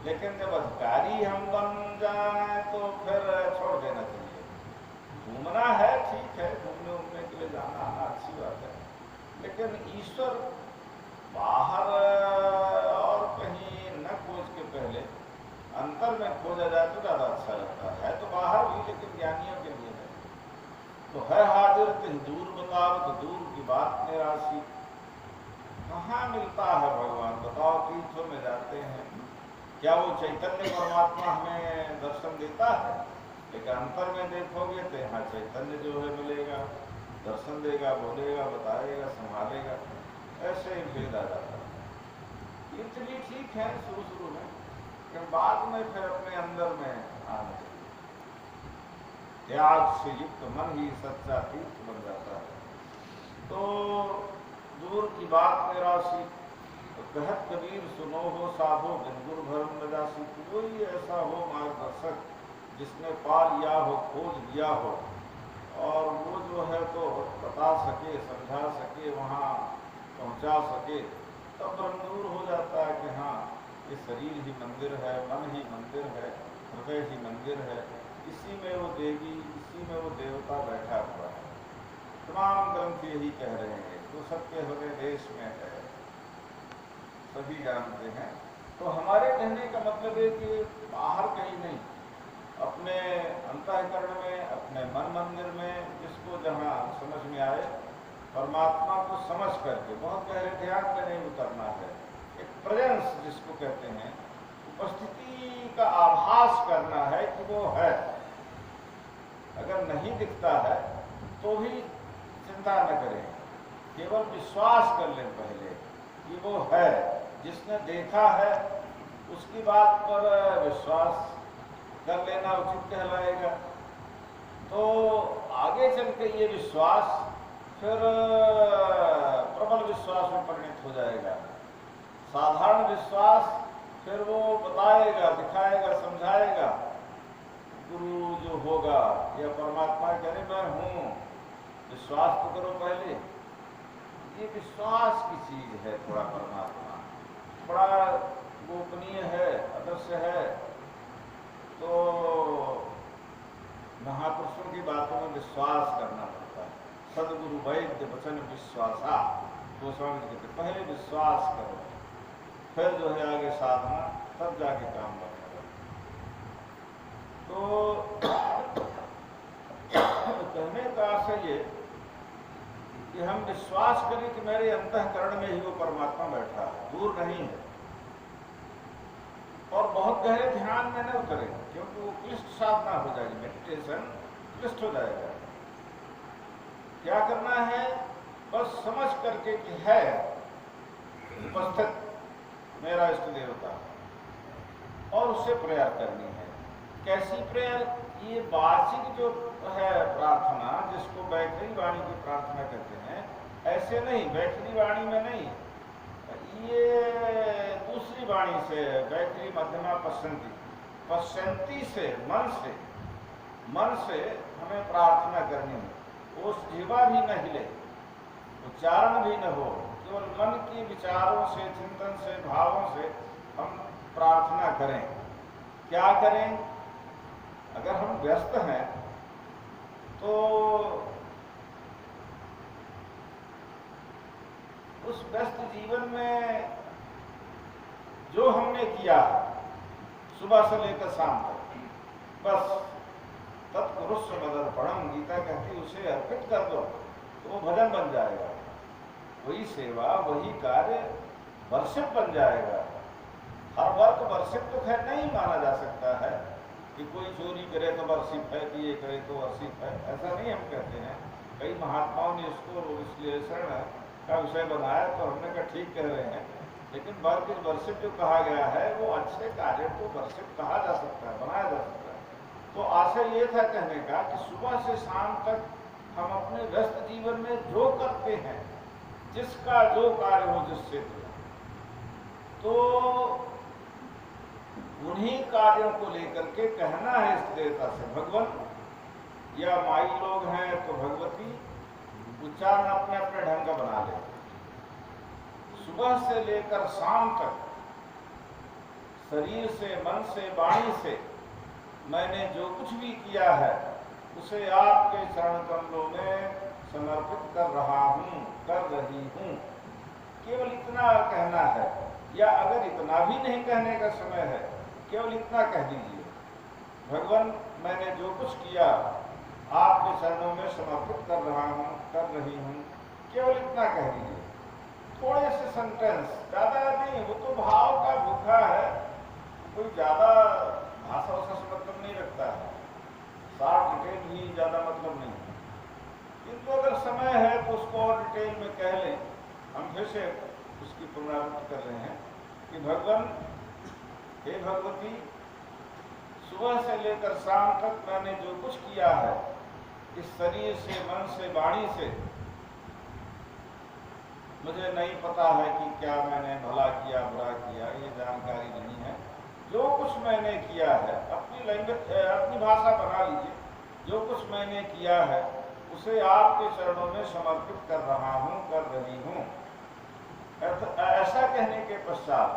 लेकिन जब अधिकारी हम बन जाए तो फिर छोड़ देना चाहिए। घूमना है, ठीक है, घूमने के लिए जाना आना अच्छी बात है, लेकिन ईश्वर बाहर और कहीं न खोज के पहले अंतर में खोजा जाए तो ज़्यादा अच्छा लगता है। तो बाहर भी, लेकिन ज्ञानियों के लिए है। तो है हाजिर कहीं दूर बताओ, तो दूर की बात निराशी। कहाँ मिलता है भगवान? बताओ, तीर्थों में जाते हैं, क्या वो चैतन्य परमात्मा हमें दर्शन देता है? लेकिन अंतर में देखोगे तो यहाँ चैतन्य जो है मिलेगा, दर्शन देगा, बोलेगा, बताएगा, संभालेगा, ऐसे ही भेद आ जाता है। तीर्थ भी ठीक है शुरू में, लेकिन बाद में फिर अपने अंदर में आना चाहिए। त्याग से युक्त मन ही सच्चा तीर्थ बन जाता है। तो दूर की बात मेरा सी, तो कहत कबीर सुनो हो साधो बिन गुरु भरम न जासी। कोई ऐसा हो मार्गदर्शक जिसने पा लिया हो, खोज लिया हो, और वो जो है तो बता सके, समझा सके, वहाँ पहुँचा सके, तब ब्रह्मदूर हो जाता है कि हाँ, ये शरीर ही मंदिर है, मन ही मंदिर है, हृदय ही मंदिर है, इसी में वो देवी, इसी में वो देवता बैठा हुआ है। तमाम ग्रंथ यही कह रहे हैं, जो सत्य हृदय देश में है, सभी जानते हैं। तो हमारे कहने का मतलब है कि बाहर कहीं नहीं, अपने अंतःकरण में, अपने मन मंदिर में, जिसको जहाँ समझ में आए, परमात्मा को समझ करके बहुत गहरे ध्यान में नहीं उतरना है। एक प्रेजेंस जिसको कहते हैं, उपस्थिति का आभास करना है कि वो है। अगर नहीं दिखता है तो भी चिंता न करें, केवल विश्वास कर लें पहले कि वो है। जिसने देखा है उसकी बात पर विश्वास कर लेना उचित कहलाएगा। तो आगे चल के ये विश्वास फिर प्रबल विश्वास में परिणत हो जाएगा। साधारण विश्वास फिर वो बताएगा, दिखाएगा, समझाएगा। गुरु जो होगा या परमात्मा कहे मैं हूँ, विश्वास तो करो पहले। ये विश्वास की चीज है। थोड़ा परमात्मा बड़ा गोपनीय है, अदृश्य है। तो महापुरुषों की बातों में विश्वास करना पड़ता है। सदगुरु वैद्य वचन विश्वासा, गोस्वामी जी कहते पहले विश्वास करो, फिर जो है आगे साधना, तब जाके काम बनेगा। तो कहने का आशय ये कि हम विश्वास करें कि मेरे अंतःकरण में ही वो परमात्मा बैठा है, दूर नहीं है। और बहुत गहरे ध्यान में न उतरे, क्योंकि वो क्लिष्ट साधना हो जाएगी, मेडिटेशन क्लिष्ट हो जाएगा। क्या करना है? बस समझ करके कि है उपस्थित मेरा इष्ट देवता, और उससे प्रेयर करनी है। कैसी प्रेयर? ये वाचिक जो है प्रार्थना, जिसको बैठरी वाणी की प्रार्थना कहते हैं, ऐसे नहीं, बैठरी वाणी में नहीं, ये दूसरी वाणी से, बैठरी मध्यमा पश्चंती, पश्चंती से, मन से हमें प्रार्थना करनी है। वो जीवा भी न हिले, उच्चारण भी न हो, केवल मन के विचारों से, चिंतन से, भावों से हम प्रार्थना करें। क्या करें? अगर हम व्यस्त हैं तो उस व्यस्त जीवन में जो हमने किया है सुबह से लेकर शाम तक, बस तत्पुरुष मदर्पणम, गीता कहती उसे अर्पित कर दो, तो वो भजन बन जाएगा। वही सेवा, वही कार्य वर्षिप बन जाएगा। हर वर्ग वर्षिप तो खैर नहीं माना जा सकता है कि कोई चोरी करे तो वर्षिप है, कि ये करे तो वर्षिप है, ऐसा नहीं हम कहते हैं। कई महात्माओं ने इसको विश्लेषण का विषय बनाया, तो हमने कहा ठीक कह रहे हैं, लेकिन वर्षिप जो कहा गया है वो अच्छे कार्य को वर्षिप कहा जा सकता है, बनाया जा सकता है। तो आशय ये था कहने का कि सुबह से शाम तक हम अपने व्यस्त जीवन में जो करते हैं, जिसका जो कार्य हो जिस क्षेत्र में, तो उन्हीं कार्यों को लेकर के कहना है इष्ट देवता से, भगवान या माई लोग हैं तो भगवती, उच्चारण अपने अपने ढंग का बना ले। सुबह से लेकर शाम तक शरीर से, मन से, वाणी से मैंने जो कुछ भी किया है उसे आपके चरण कमलों में समर्पित कर रहा हूँ, कर रही हूँ। केवल इतना कहना है, या अगर इतना भी नहीं कहने का समय है, केवल इतना कह दीजिए, भगवान मैंने जो कुछ किया आपके चरणों में समर्पित कर रहा हूँ, कर रही हूँ। केवल इतना कह दीजिए, थोड़े से सेंटेंस, ज्यादा नहीं, वो तो भाव का भूखा है, कोई ज्यादा भाषा उसका से मतलब नहीं रखता है, शार्ट डिटेल भी ज्यादा मतलब नहीं है। किंतु अगर समय है तो उसको और डिटेल में कह लें। हम फिर से उसकी पुनरावृत्ति कर रहे हैं कि भगवान, हे भगवती, सुबह से लेकर शाम तक मैंने जो कुछ किया है इस शरीर से, मन से, वाणी से, मुझे नहीं पता है कि क्या मैंने भला किया बुरा किया, ये जानकारी नहीं है। जो कुछ मैंने किया है, अपनी लैंग्वेज, अपनी भाषा बना लीजिए, जो कुछ मैंने किया है उसे आपके चरणों में समर्पित कर रहा हूँ, कर रही हूँ। ऐसा कहने के पश्चात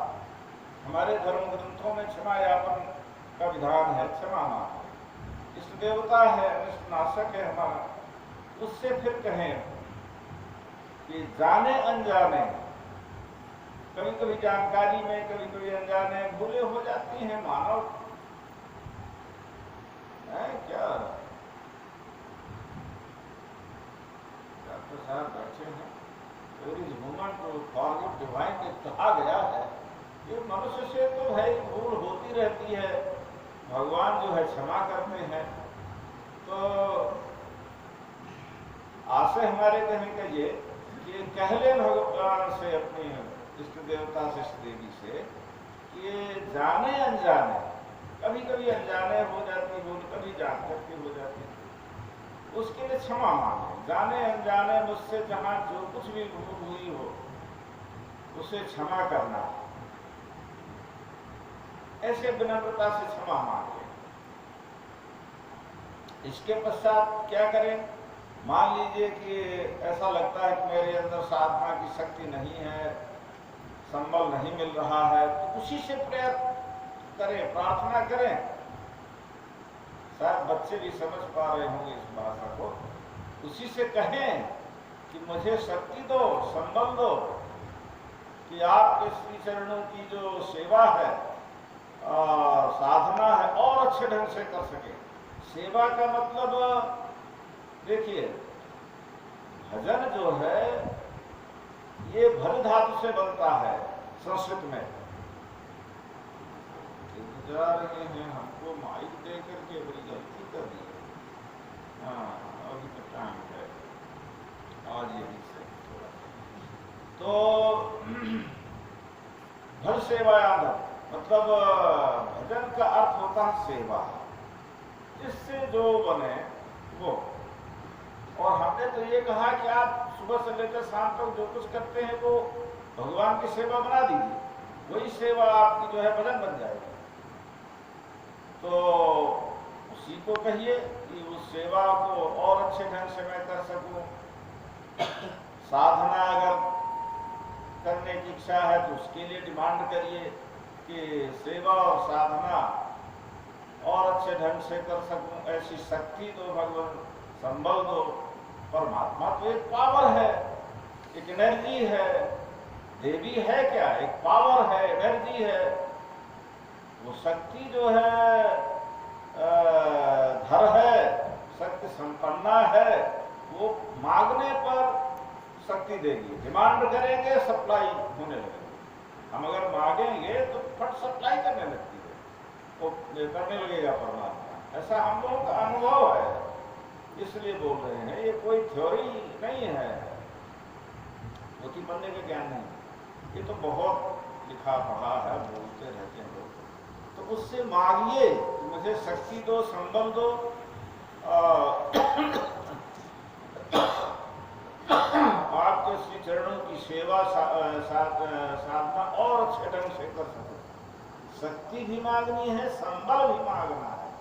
हमारे धर्म ग्रंथों में क्षमा यापन का विधान है, क्षमा मांगो, इष्ट देवता है, अनिष्ट नाशक है हमारा। उससे फिर कहें कि जाने अनजाने, कभी कभी जानकारी में, कभी कभी अनजाने भूले हो जाती हैं मानव है। क्या डॉक्टर साहब बैठे हैं, there is woman to forgive divine कहा गया है। ये मनुष्य से तो है, भूल होती रहती है, भगवान जो है क्षमा करते हैं। तो आशय हमारे कहने का ये कि कह ले भगवान से, अपनी इष्ट देवता से, इष्ट देवी से, कि जाने अनजाने, कभी कभी अनजाने हो जाती भूल, कभी जान करके हो जाती, उसके लिए क्षमा मांगे। जाने अनजाने मुझसे जहां जो कुछ भी भूल हुई हो उसे क्षमा करना, ऐसे विनम्रता से क्षमा मांगे। इसके पश्चात क्या करें? मान लीजिए कि ऐसा लगता है कि मेरे अंदर साधना की शक्ति नहीं है, संबल नहीं मिल रहा है, तो उसी से प्रयत्न करें, प्रार्थना करें। शायद बच्चे भी समझ पा रहे होंगे इस भाषा को। उसी से कहें कि मुझे शक्ति दो, संबल दो, कि आपके श्री चरणों की जो सेवा है, साधना है, और अच्छे ढंग से कर सके। सेवा का मतलब देखिए, भजन जो है ये भल धातु से बनता है संस्कृत में। जा रहे हैं, हमको माइक दे करके बड़ी गलती कर दी। हाँ, अभी तो टाइम है, आज यही से थोड़ा। तो भल सेवायाम मतलब भजन का अर्थ होता है सेवा, जिससे जो बने वो। और हमने तो ये कहा कि आप सुबह से लेकर शाम तक जो कुछ करते हैं वो भगवान की सेवा बना दीजिए, वही सेवा आपकी जो है भजन बन जाएगी। तो उसी को कहिए कि उस सेवा को और अच्छे ढंग से मैं कर सकूं। साधना अगर करने की इच्छा है तो उसके लिए डिमांड करिए कि सेवा और साधना और अच्छे ढंग से कर सकूं, ऐसी शक्ति दो भगवान, संबल दो। परमात्मा तो एक पावर है, एक एनर्जी है, देवी है क्या, एक पावर है, एनर्जी है। वो शक्ति जो है धर है, शक्ति संपन्ना है, वो मांगने पर शक्ति देगी। डिमांड करेंगे सप्लाई होने लगेगी। हम अगर मांगेंगे तो फट सप्लाई करने लगती है, वो करने लगेगा परमात्मा। ऐसा हम लोगों का अनुभव है, इसलिए बोल रहे हैं। ये कोई थ्योरी नहीं है, पोथी पढ़ने का ज्ञान नहीं, ये तो बहुत लिखा पढ़ा है, बोलते रहते हैं लोग। तो उससे मांगिए कि मुझे शक्ति दो, संबल दो, आपके श्री चरणों की सेवा साधना और अच्छे ढंग से कर सको। शक्ति भी मांगनी है, संबल भी मांगना है।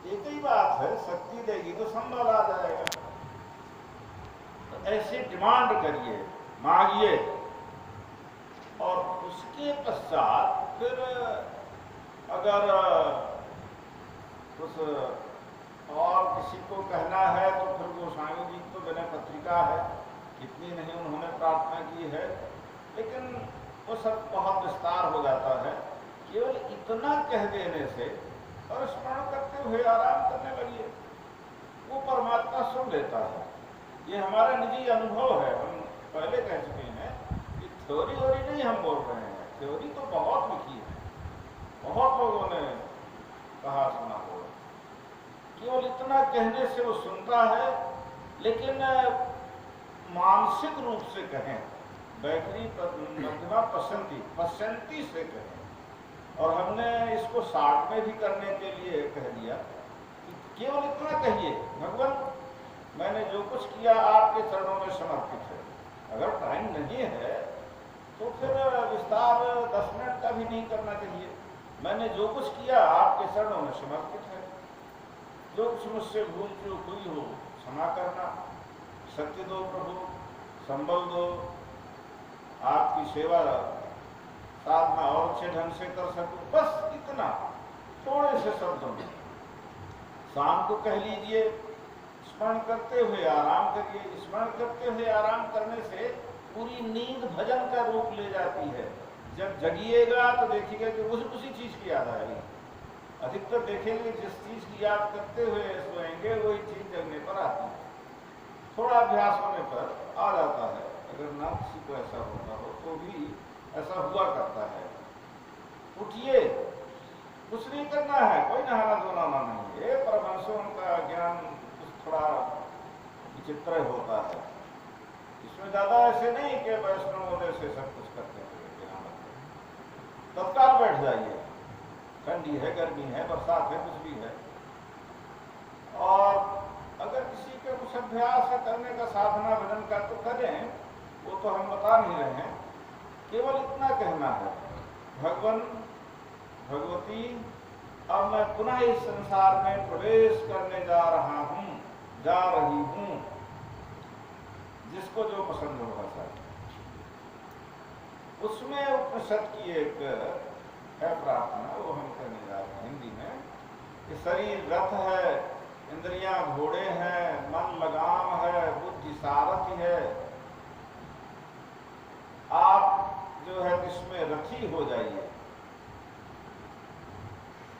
एक ही बात है, शक्ति देगी तो संबल आ जाएगा। तो ऐसे डिमांड करिए, मांगिए, और उसके पश्चात फिर अगर कुछ और किसी को कहना है तो फिर गोस्वामी जी तो बिना पत्रिका है, कितनी नहीं उन्होंने प्रार्थना की है, लेकिन वो सब बहुत विस्तार हो जाता है। केवल इतना कह देने से और स्मरण करते हुए आराम करने लगिए, वो परमात्मा सुन लेता है। ये हमारा निजी अनुभव है, हम पहले कह चुके हैं कि थ्योरी वोरी नहीं हम बोल रहे हैं, थ्योरी तो बहुत लिखी है, बहुत लोगों ने कहा सुना होगा, केवल इतना कहने से वो सुनता है, लेकिन मानसिक रूप से कहें, बैटरी मध्यमा पसंती से कहें, और हमने इसको 60 में भी करने के लिए कह दिया कि केवल इतना कहिए, भगवान मैंने जो कुछ किया आपके चरणों में समर्पित है। अगर टाइम नहीं है तो फिर विस्तार 10 मिनट का भी नहीं करना चाहिए। मैंने जो कुछ किया आपके चरणों में समर्पित है, जो कुछ मुझसे भूल चूक हुई हो क्षमा करना, शक्ति दो प्रभु, संबल दो, आपकी सेवा साधना और अच्छे ढंग से कर सकूं, बस इतना थोड़े से शब्दों में। शाम को कह लीजिए, स्मरण करते हुए आराम करिए। स्मरण करते हुए आराम करने से पूरी नींद भजन का रूप ले जाती है। जब जगिएगा तो देखिएगा कि उसी चीज की याद आएगी। अधिकतर देखेंगे जिस चीज की याद करते हुए सोएंगे वही चीज जगने पर आती है। थोड़ा अभ्यास होने पर आ जाता है। अगर ना किसी को ऐसा होता हो तो भी ऐसा हुआ करता है। उठिए, कुछ नहीं करना है, कोई नहाना धोना नहीं है। परमहंसों का ज्ञान कुछ थोड़ा विचित्र होता है, इसमें ज्यादा ऐसे नहीं कि वैष्णव से सब कुछ करते हैं। तत्काल बैठ जाइए, ठंडी है, गर्मी है, बरसात है, कुछ भी है। और अगर किसी के कुछ अभ्यास है करने का, साधना भजन का, तो करें, वो तो हम बता नहीं रहे हैं। केवल इतना कहना है, भगवान भगवती अब मैं पुनः इस संसार में प्रवेश करने जा रहा हूं, जा रही हूं। जिसको जो पसंद होगा सर, उसमें उपनिषद की एक है प्रार्थना, वो हम करने जा रहे हैं हिंदी में, कि शरीर रथ है, इंद्रियां घोड़े हैं, मन लगाम है, बुद्धि सारथी है। आप जो है इसमें रथी हो जाइए।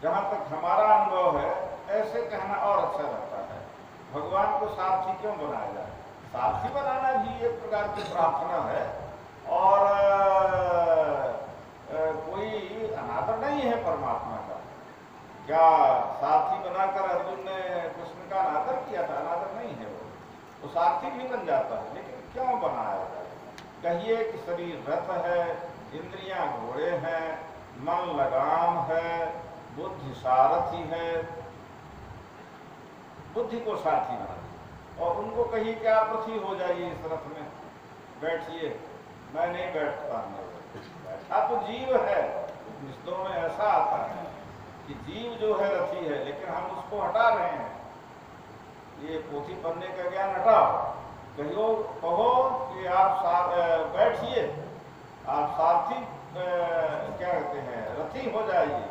जहां तक हमारा अनुभव है, ऐसे कहना और अच्छा रहता है। भगवान को सारथी क्यों बनाया जाए? सारथी बनाना भी एक प्रकार की प्रार्थना है, और कोई अनादर नहीं है परमात्मा का। क्या सारथी बनाकर अर्जुन ने कृष्ण का अनादर किया था? अनादर नहीं है, वो सारथी भी बन जाता है। लेकिन क्यों बनाया जाए? कहिए कि शरीर रथ है, इंद्रियां घोड़े हैं, मन लगाम है, बुद्धि सारथी है। बुद्धि को सारथी बना, और उनको कहिए कि आप रथी हो जाइए, इस रथ में बैठिए। मैं नहीं बैठता, बैठा तो जीव है। उपनिषदों में ऐसा आता है कि जीव जो है रथी है, लेकिन हम उसको हटा रहे हैं। ये पोथी पढ़ने का ज्ञान हटाओ, कहो कि आप बैठिए, आप सारथी क्या कहते हैं, रथी हो जाइए।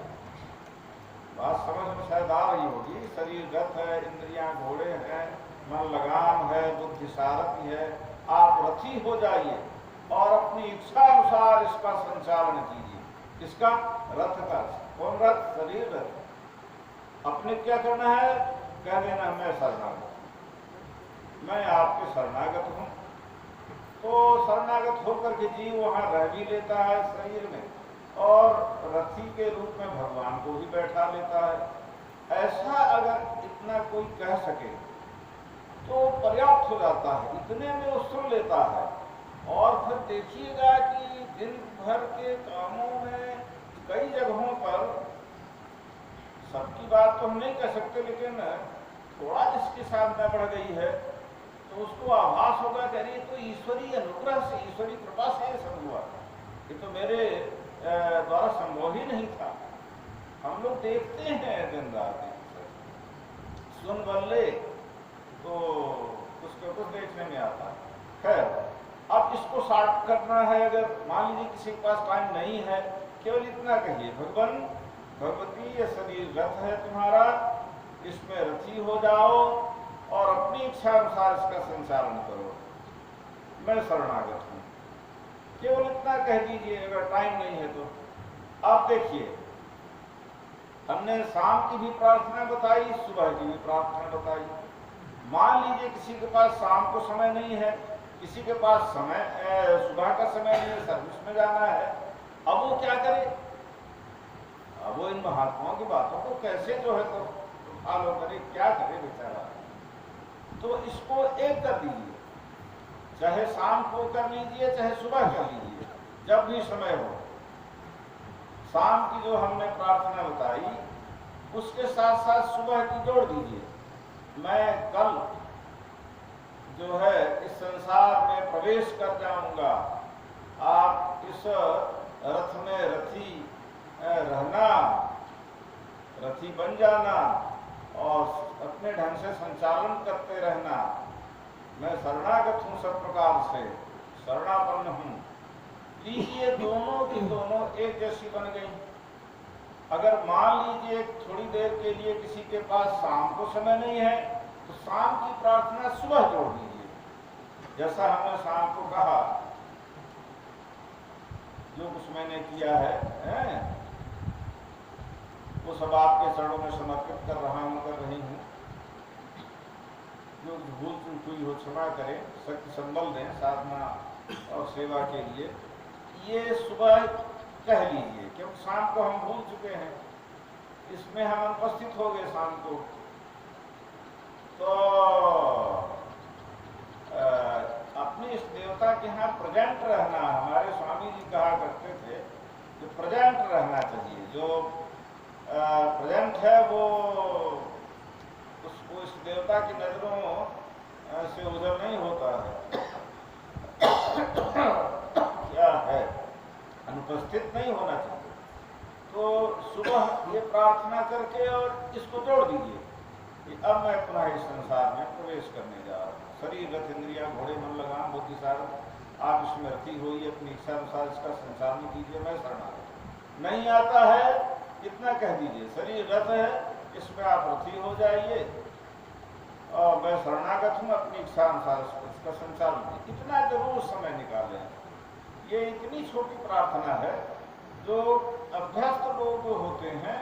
बात समझ में शायद आ रही होगी। शरीर रथ है, इंद्रियां घोड़े हैं, मन लगाम है, बुद्धि सारथी है। आप रथी हो जाइए और अपनी इच्छा अनुसार इसका संचालन कीजिए। इसका रथ का, कौन रथ? शरीर रथ। अपने क्या करना है? कह देना मैं शरणागत, मैं आपके शरणागत हूं। तो शरणागत होकर के जीव वहां रह भी लेता है शरीर में, और रथी के रूप में भगवान को भी बैठा लेता है। ऐसा अगर इतना कोई कह सके तो पर्याप्त हो जाता है। इतने में वो सुन लेता है। और फिर देखिएगा कि दिन भर के कामों में कई जगहों पर, सबकी बात तो हम नहीं कह सकते, लेकिन थोड़ा जिसकी साधना बढ़ गई है तो उसको आभास होगा कि अरे तो ईश्वरीय अनुग्रह से, ईश्वरी कृपा से ये सब हुआ, ये तो मेरे द्वारा संभव ही नहीं था। हम लोग देखते हैं दिन रात, सुन बल्ले तो उसको कुछ देखने में आता है। खैर, अब इसको शॉर्ट करना है। अगर मान लीजिए किसी के पास टाइम नहीं है, केवल इतना कहिए, भगवान भगवती ये शरीर रथ है तुम्हारा, इसमें रथी हो जाओ और अपनी इच्छा अनुसार इसका संचालन करो। मैं शरणागत हूं। केवल इतना कह दीजिए अगर टाइम नहीं है तो। आप देखिए, हमने शाम की भी प्रार्थना बताई, सुबह की भी प्रार्थना बताई। मान लीजिए किसी के पास शाम को समय नहीं है, किसी के पास समय सुबह का समय नहीं है, सर्विस में जाना है, अब वो क्या करे? अब वो इन महात्माओं की बातों को कैसे जो है तो फॉलो करे, क्या करे बेचारा? तो इसको एक कर दीजिए, चाहे शाम को कर लीजिए चाहे सुबह कर लीजिए, जब भी समय हो। शाम की जो हमने प्रार्थना बताई उसके साथ साथ सुबह की जोड़ दीजिए। मैं कल जो है इस संसार में प्रवेश कर जाऊंगा, आप इस रथ में रथी रहना, रथी बन जाना और अपने ढंग से संचालन करते रहना। मैं शरणागत हूँ, सब प्रकार से शरणापन्न हूँ। लीजिए, दोनों की दोनों एक जैसी बन गई। अगर मान लीजिए थोड़ी देर के लिए किसी के पास शाम को समय नहीं है तो शाम की प्रार्थना सुबह जोड़ दीजिए। जैसा हमने शाम को कहा, जो कुछ मैंने किया है वो सब आपके चरणों में समर्पित कर रहा हूँ, कर रही हूँ। जो भूल चूक हुई हो क्षमा करें, शक्ति संबल दें साधना और सेवा के लिए। ये सुबह कह लीजिए, क्योंकि शाम को हम भूल चुके हैं, इसमें हम उपस्थित हो गए शाम को। तो अपने इस देवता के यहाँ प्रेजेंट रहना, हमारे स्वामी जी कहा करते थे कि प्रेजेंट रहना चाहिए। जो प्रेजेंट है वो उसको इस देवता की नजरों से उधर नहीं होता है। क्या है, अनुपस्थित नहीं होना चाहिए। तो सुबह ये प्रार्थना करके और इसको जोड़ दीजिए कि अब मैं पुनः इस संसार में प्रवेश करने जा रहा हूँ। शरीर रथ इंद्रिया घोड़े मन लगाम बुद्धि सार, आप इसमें रथी होइए, अपनी इच्छा अनुसार इसका संचालन कीजिए। मैं शरणागत। नहीं आता है इतना कह दीजिए, शरीर रथ है, इसमें आप रथी हो जाइए और मैं शरणागत हूँ, अपनी इच्छा अनुसार इसका संचालन कीजिए। इतना जरूर समय निकालें। ये इतनी छोटी प्रार्थना है जो अभ्यस्त लोग होते हैं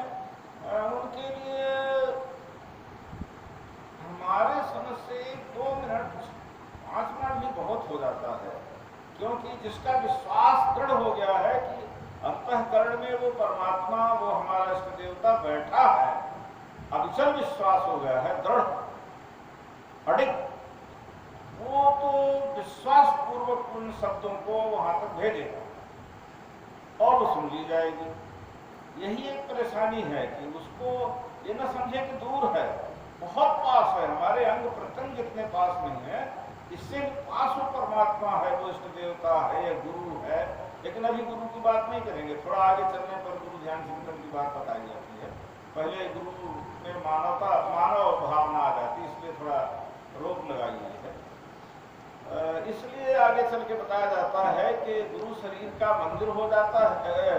उनके लिए हमारे समझ से 2 मिनट 5 मिनट भी बहुत हो जाता है। क्योंकि जिसका विश्वास दृढ़ हो गया है कि अंतःकरण में वो परमात्मा, वो हमारा इष्ट देवता बैठा है, अविचल विश्वास हो गया है, दृढ़ अडिग, वो तो विश्वास पूर्वक उन शब्दों को वहां तक भेजेगा और वो सुन ली जाएगी। यही एक परेशानी है कि उसको ये न समझे कि दूर है, बहुत पास है, हमारे अंग प्रत्यंग जितने पास नहीं है, इससे पास वो परमात्मा है, वो इष्ट देवता है या गुरु है। लेकिन अभी गुरु की बात नहीं करेंगे, थोड़ा आगे चलने पर गुरु ध्यान चिंतन की बात बताई जाती है। पहले गुरु में मानव भावना आ जाती, इसलिए थोड़ा रोक लगाई गई है। इसलिए आगे चल के बताया जाता है कि गुरु शरीर का मंदिर हो जाता है,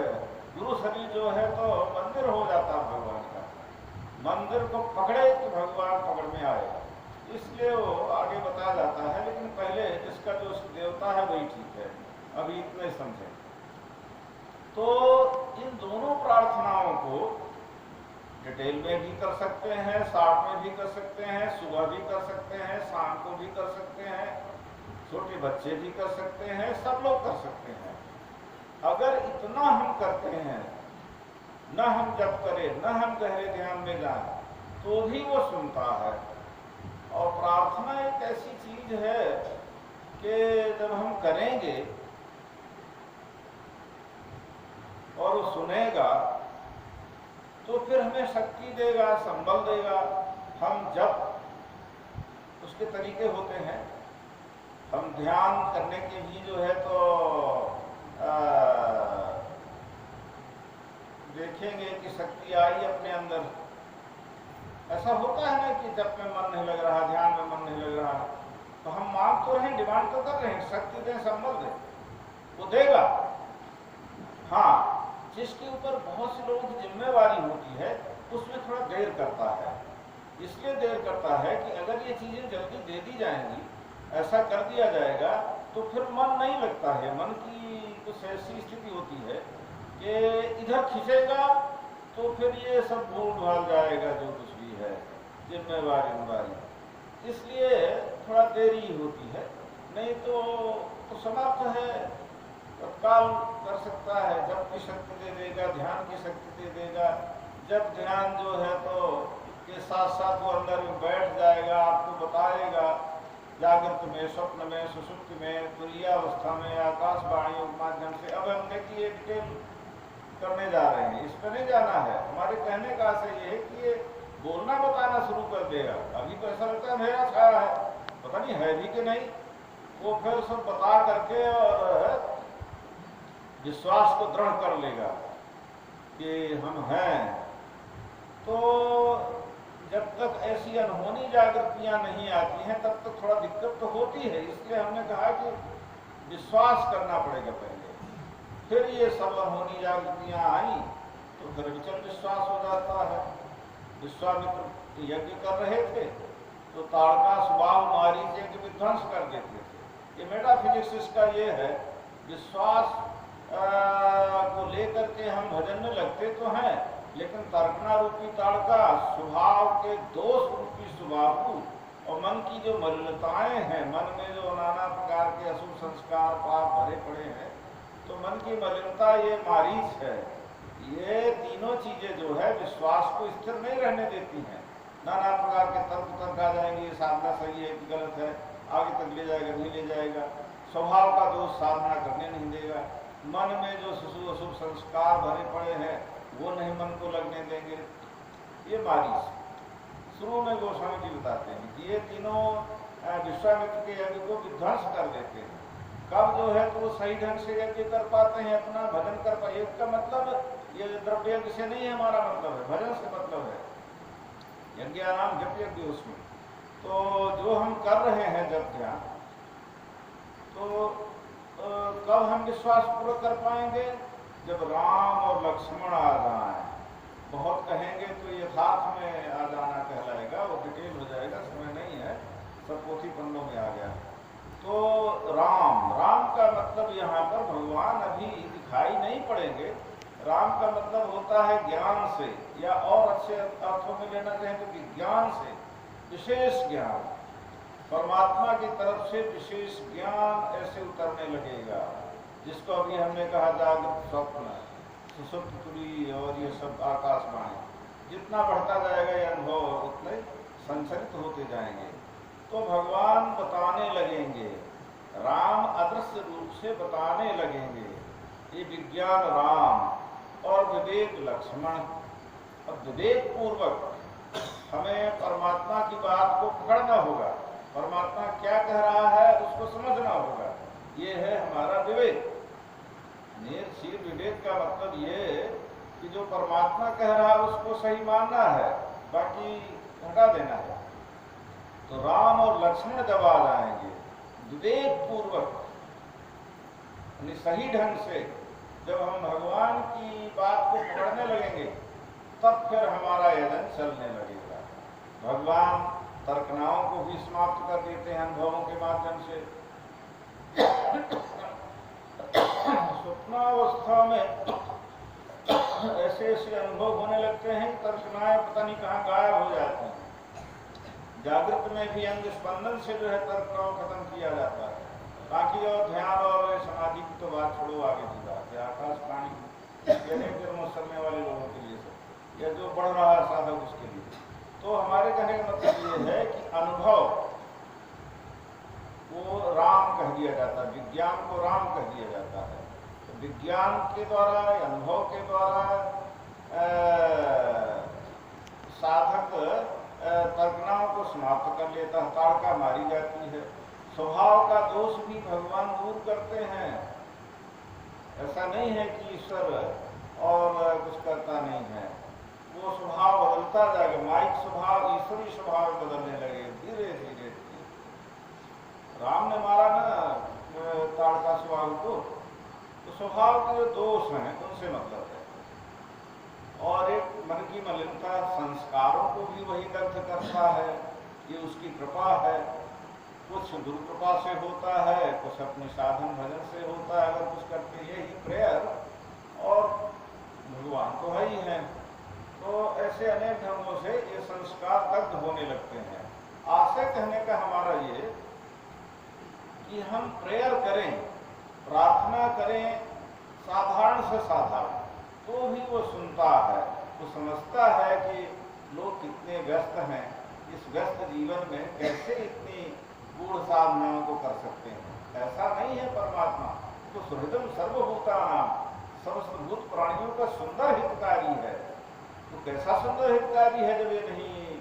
गुरु शरीर जो है तो मंदिर हो जाता है भगवान का। मंदिर को पकड़े कि भगवान पकड़ में आए, इसलिए वो आगे बताया जाता है। लेकिन पहले जिसका जो देवता है वही ठीक है, अभी इतना ही समझे। तो इन दोनों प्रार्थनाओं को डिटेल में भी कर सकते हैं, शॉर्ट में भी कर सकते हैं, सुबह भी कर सकते हैं, शाम को भी कर सकते हैं, छोटे बच्चे भी कर सकते हैं, सब लोग कर सकते हैं। अगर इतना हम करते हैं, न हम जप करें, न हम गहरे ध्यान में जाएं, तो भी वो सुनता है। और प्रार्थना एक ऐसी चीज है कि जब हम करेंगे और वो सुनेगा तो फिर हमें शक्ति देगा, संबल देगा। हम जब उसके तरीके होते हैं, हम ध्यान करने के भी जो है तो देखेंगे कि शक्ति आई अपने अंदर। ऐसा होता है ना कि जब में मन नहीं लग रहा, ध्यान में मन नहीं लग रहा, तो हम मांग तो रहे हैं, डिमांड तो कर रहे हैं, शक्ति दें, संबल दें, वो देगा। हाँ, जिसके ऊपर बहुत से लोगों की जिम्मेवारी होती है उसमें थोड़ा देर करता है। इसलिए देर करता है कि अगर ये चीजें जल्दी दे दी जाएंगी, ऐसा कर दिया जाएगा, तो फिर मन नहीं लगता है। मन की कुछ ऐसी स्थिति होती है कि इधर खींचेगा तो फिर ये सब भूल भाल जाएगा जो कुछ भी है, जिम्मेवारी। इसलिए थोड़ा देरी होती है। नहीं तो समर्थ है, तत्काल कर सकता है, जब की शक्ति दे देगा, ध्यान की शक्ति दे देगा। जब ध्यान जो है तो के साथ साथ वो अंदर में बैठ जाएगा, आपको बताएगा जागृत में, स्वप्न में, सुषुप्ति में, तुरीयावस्था में, आकाशवाणियों के माध्यम से। अब हम देखिए डिटेल करने जा रहे हैं, इस पर नहीं जाना है। हमारे कहने का आशय ये है कि ये बोलना बताना शुरू कर देगा। अभी तो ऐसा लगता है अंधेरा छाया है, पता नहीं है भी कि नहीं। वो फिर सब बता करके और विश्वास को दृढ़ कर लेगा कि हम हैं। तो जब तक ऐसी अनहोनी जागृतियां नहीं आती हैं तब तक थोड़ा दिक्कत तो होती है। इसलिए हमने कहा कि विश्वास करना पड़ेगा पहले, फिर ये सब अनहोनी जागृतियां आई तो फिर विचल विश्वास हो जाता है। विश्वामित्र यज्ञ कर रहे थे तो ताड़का स्वभाव मारीच यज्ञ विध्वंस कर देते थे। ये मेटाफिजिक्स इसका ये है, विश्वास को लेकर के हम भजन में लगते तो हैं, लेकिन तर्कना रूपी ताड़का स्वभाव के दोष रूपी स्वभाव और मन की जो मलिनताएं हैं, मन में जो नाना प्रकार के अशुभ संस्कार पाप भरे पड़े हैं, तो मन की मलिनता ये मारीच है। ये तीनों चीजें जो है विश्वास को स्थिर नहीं रहने देती हैं। नाना प्रकार के तर्क आ जाएंगे, ये साधना सही है कि गलत है, आगे तक ले जाएगा नहीं ले जाएगा। स्वभाव का दोष साधना करने नहीं देगा। मन में जो अशुभ संस्कार भरे पड़े हैं वो नहीं मन को लगने देंगे। ये मारीच शुरू में गोस्वामी जी बताते हैं कि ये तीनों विश्वामित्र के यज्ञ को विध्वंस कर देते हैं। कब जो है तो वो सही ढंग से यज्ञ कर पाते हैं, अपना भजन कर पाते। इसका मतलब ये द्रव्य यज्ञ से नहीं है, हमारा मतलब है भजन से मतलब है। यज्ञ नाम जप यज्ञ उसमें तो जो हम कर रहे हैं जब ध्यान, तो कब हम विश्वास पूरा कर पाएंगे? जब राम और लक्ष्मण आ जाएं। बहुत कहेंगे तो यथार्थ में आ जाना कहलाएगा, वो डिटेल हो जाएगा, समय नहीं है, सब पोथी पन्नों में आ गया। तो राम का मतलब यहाँ पर भगवान अभी दिखाई नहीं पड़ेंगे। राम का मतलब होता है ज्ञान से, या और अच्छे अर्थों में लेना चाहें तो विज्ञान से, विशेष ज्ञान, परमात्मा की तरफ से विशेष ज्ञान ऐसे उतरने लगेगा, जिसको अभी हमने कहा जागृत स्वप्न, सुषुप्त तुरी और ये सब आकाशवाणी। जितना बढ़ता जाएगा ये अनुभव उतने संचरित होते जाएंगे। तो भगवान बताने लगेंगे, राम अदृश्य रूप से बताने लगेंगे। ये विज्ञान राम और विवेक लक्ष्मण। अब विवेक पूर्वक हमें परमात्मा की बात को पकड़ना होगा, परमात्मा क्या कह रहा है उसको समझना होगा। ये है हमारा विवेक। निर विवेक का मतलब ये कि जो परमात्मा कह रहा है उसको सही मानना है, बाकी हटा देना है। तो राम और लक्ष्मण जब आ जाएंगे विवेक पूर्वक, सही ढंग से जब हम भगवान की बात को पकड़ने लगेंगे, तब फिर हमारा यजन चलने लगेगा। भगवान तर्कनाओं को भी समाप्त कर देते हैं अनुभवों के माध्यम से। स्वप्नावस्था में ऐसे ऐसे अनुभव होने लगते हैं, तर्कनाएं पता नहीं कहाँ गायब हो जाती हैं। जागृत में भी अंग स्पंदन से जो है तर्कनाओं खत्म किया जाता है। बाकी और ध्यान और समाधि की तो बात छोड़ो, आगे की बात है। आकाश पानी चलने वाले लोगों के लिए सब, या जो बढ़ रहा है साधक उसके लिए। तो हमारे कहने का मतलब ये है कि अनुभव वो राम कह दिया जाता है, विज्ञान को राम कह दिया जाता है। तो विज्ञान के द्वारा, अनुभव के द्वारा साधक तर्कनाओं को समाप्त कर लेता है, ताड़का मारी जाती है। स्वभाव का दोष भी भगवान दूर करते हैं। ऐसा नहीं है कि ईश्वर और कुछ करता नहीं है, वो स्वभाव बदलता जाएगा। माइक स्वभाव ईश्वरी स्वभाव बदलने लगे धीरे धीरे। राम ने मारा ना ताड़का स्वभाव को, तो स्वभाव के जो दोष हैं उनसे मतलब है। और एक मन की मलिनता, संस्कारों को भी वही दग्ध करता है, ये उसकी कृपा है। कुछ दुर्कृपा से होता है, कुछ अपने साधन भजन से होता है। अगर कुछ करते यही प्रेयर, और भगवान तो है ही है। तो ऐसे अनेक ढंगों से ये संस्कार दग्ध होने लगते हैं। आशय कहने का हमारा ये कि हम प्रेयर करें, प्रार्थना करें साधारण से साधारण, तो भी वो सुनता है, वो समझता है कि लोग कितने व्यस्त हैं, इस व्यस्त जीवन में कैसे इतनी गूढ़ साधनाओं को कर सकते हैं। ऐसा नहीं है परमात्मा तो सुहृदम सर्वभूतानां, समस्त भूत प्राणियों का सुंदर हितकारी है। तो कैसा सुंदर हितकारी है जब ये नहीं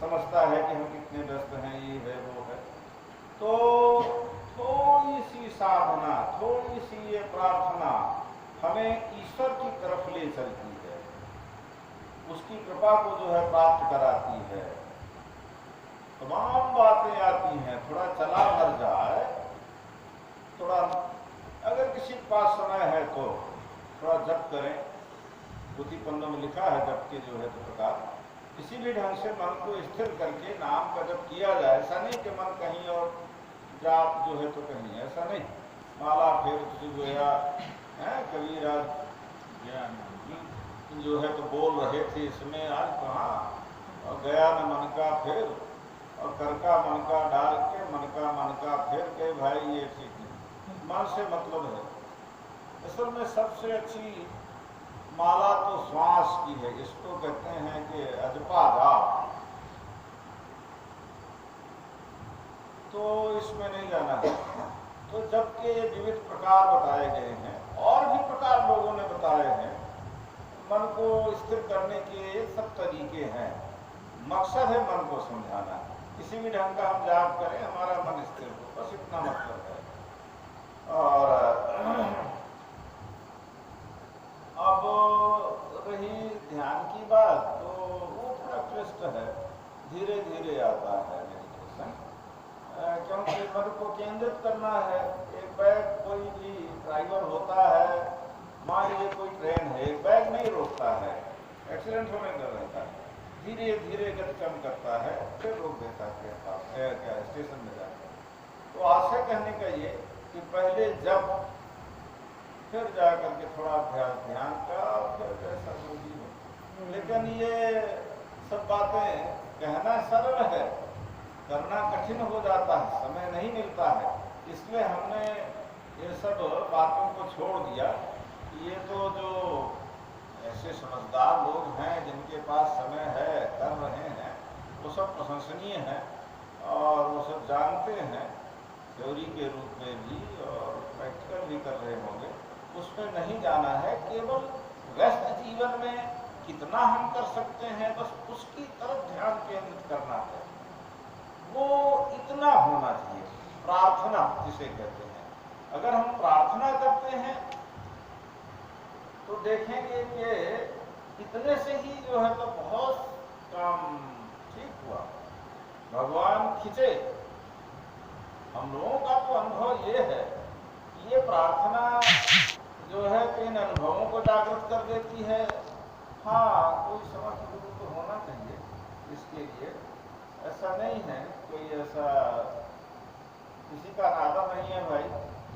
समझता है कि हम कितने व्यस्त हैं, ये है वो है। तो थोड़ी सी साधना, थोड़ी सी ये प्रार्थना हमें ईश्वर की तरफ ले चलती है, उसकी कृपा को जो है प्राप्त कराती है। तमाम बातें आती हैं, थोड़ा चला भर जाए, थोड़ा अगर किसी के पास समय है तो थोड़ा जप करें। बुद्धि पन्नों में लिखा है जप के जो है तो प्रकार, किसी भी ढंग से मन को स्थिर करके नाम का जप किया जाए। ऐसा नहीं कि मन कहीं और जाप जो है तो कहीं, ऐसा नहीं। माला फेर तुझ गोया है, कबीरा जो है तो बोल रहे थे, इसमें आज कहाँ, और गया न मन का फिर, और कर का मन का डाल के मन का फिर के, भाई ये ठीक नहीं। मन से मतलब है, असल में सबसे अच्छी माला तो श्वास की है। इसको कहते हैं कि अजपा जाप, तो इसमें नहीं जाना है। तो जबकि विविध प्रकार बताए गए हैं, और भी प्रकार लोगों ने बताए हैं, मन को स्थिर करने के सब तरीके हैं। मकसद है मन को समझाना, किसी भी ढंग का हम जाप करें हमारा मन स्थिर हो, बस इतना मतलब है। और अब रही ध्यान की बात, तो वो थोड़ा क्लिष्ट है, धीरे धीरे आता है मेडिटेशन, क्योंकि मन को केंद्रित करना है। एक बैग कोई भी ड्राइवर होता है, मान लीजिए कोई ट्रेन है, एक बैग नहीं रोकता है, एक्सीडेंट होने डर रहता है, धीरे धीरे गति कम करता है, फिर रोक देता है क्या स्टेशन में जाकर। तो आशय कहने का ये कि पहले जब, फिर जा करके थोड़ा अभ्यास ध्यान का, फिर जैसा जो भी हो। लेकिन ये सब बातें कहना सरल है, करना कठिन हो जाता है, समय नहीं मिलता है। इसलिए हमने ये सब बातों को छोड़ दिया। ये तो जो ऐसे समझदार लोग हैं जिनके पास समय है, कर रहे हैं, वो सब प्रशंसनीय हैं और वो सब जानते हैं, थ्योरी के रूप में भी और प्रैक्टिकल भी कर रहे होंगे। उसमें नहीं जाना है, केवल व्यस्त जीवन में कितना हम कर सकते हैं, बस उसकी तरफ ध्यान केंद्रित करना है। वो इतना होना चाहिए, प्रार्थना जिसे कहते हैं। अगर हम प्रार्थना करते हैं तो देखेंगे कि इतने से ही जो है तो बहुत काम ठीक हुआ, भगवान खिंचे। हम लोगों का तो अनुभव ये है कि ये प्रार्थना जो है कि इन अनुभवों को जागृत कर देती है। हाँ, कोई समझ गुरु तो होना चाहिए इसके लिए, ऐसा नहीं है कोई ऐसा किसी का नादा नहीं है भाई।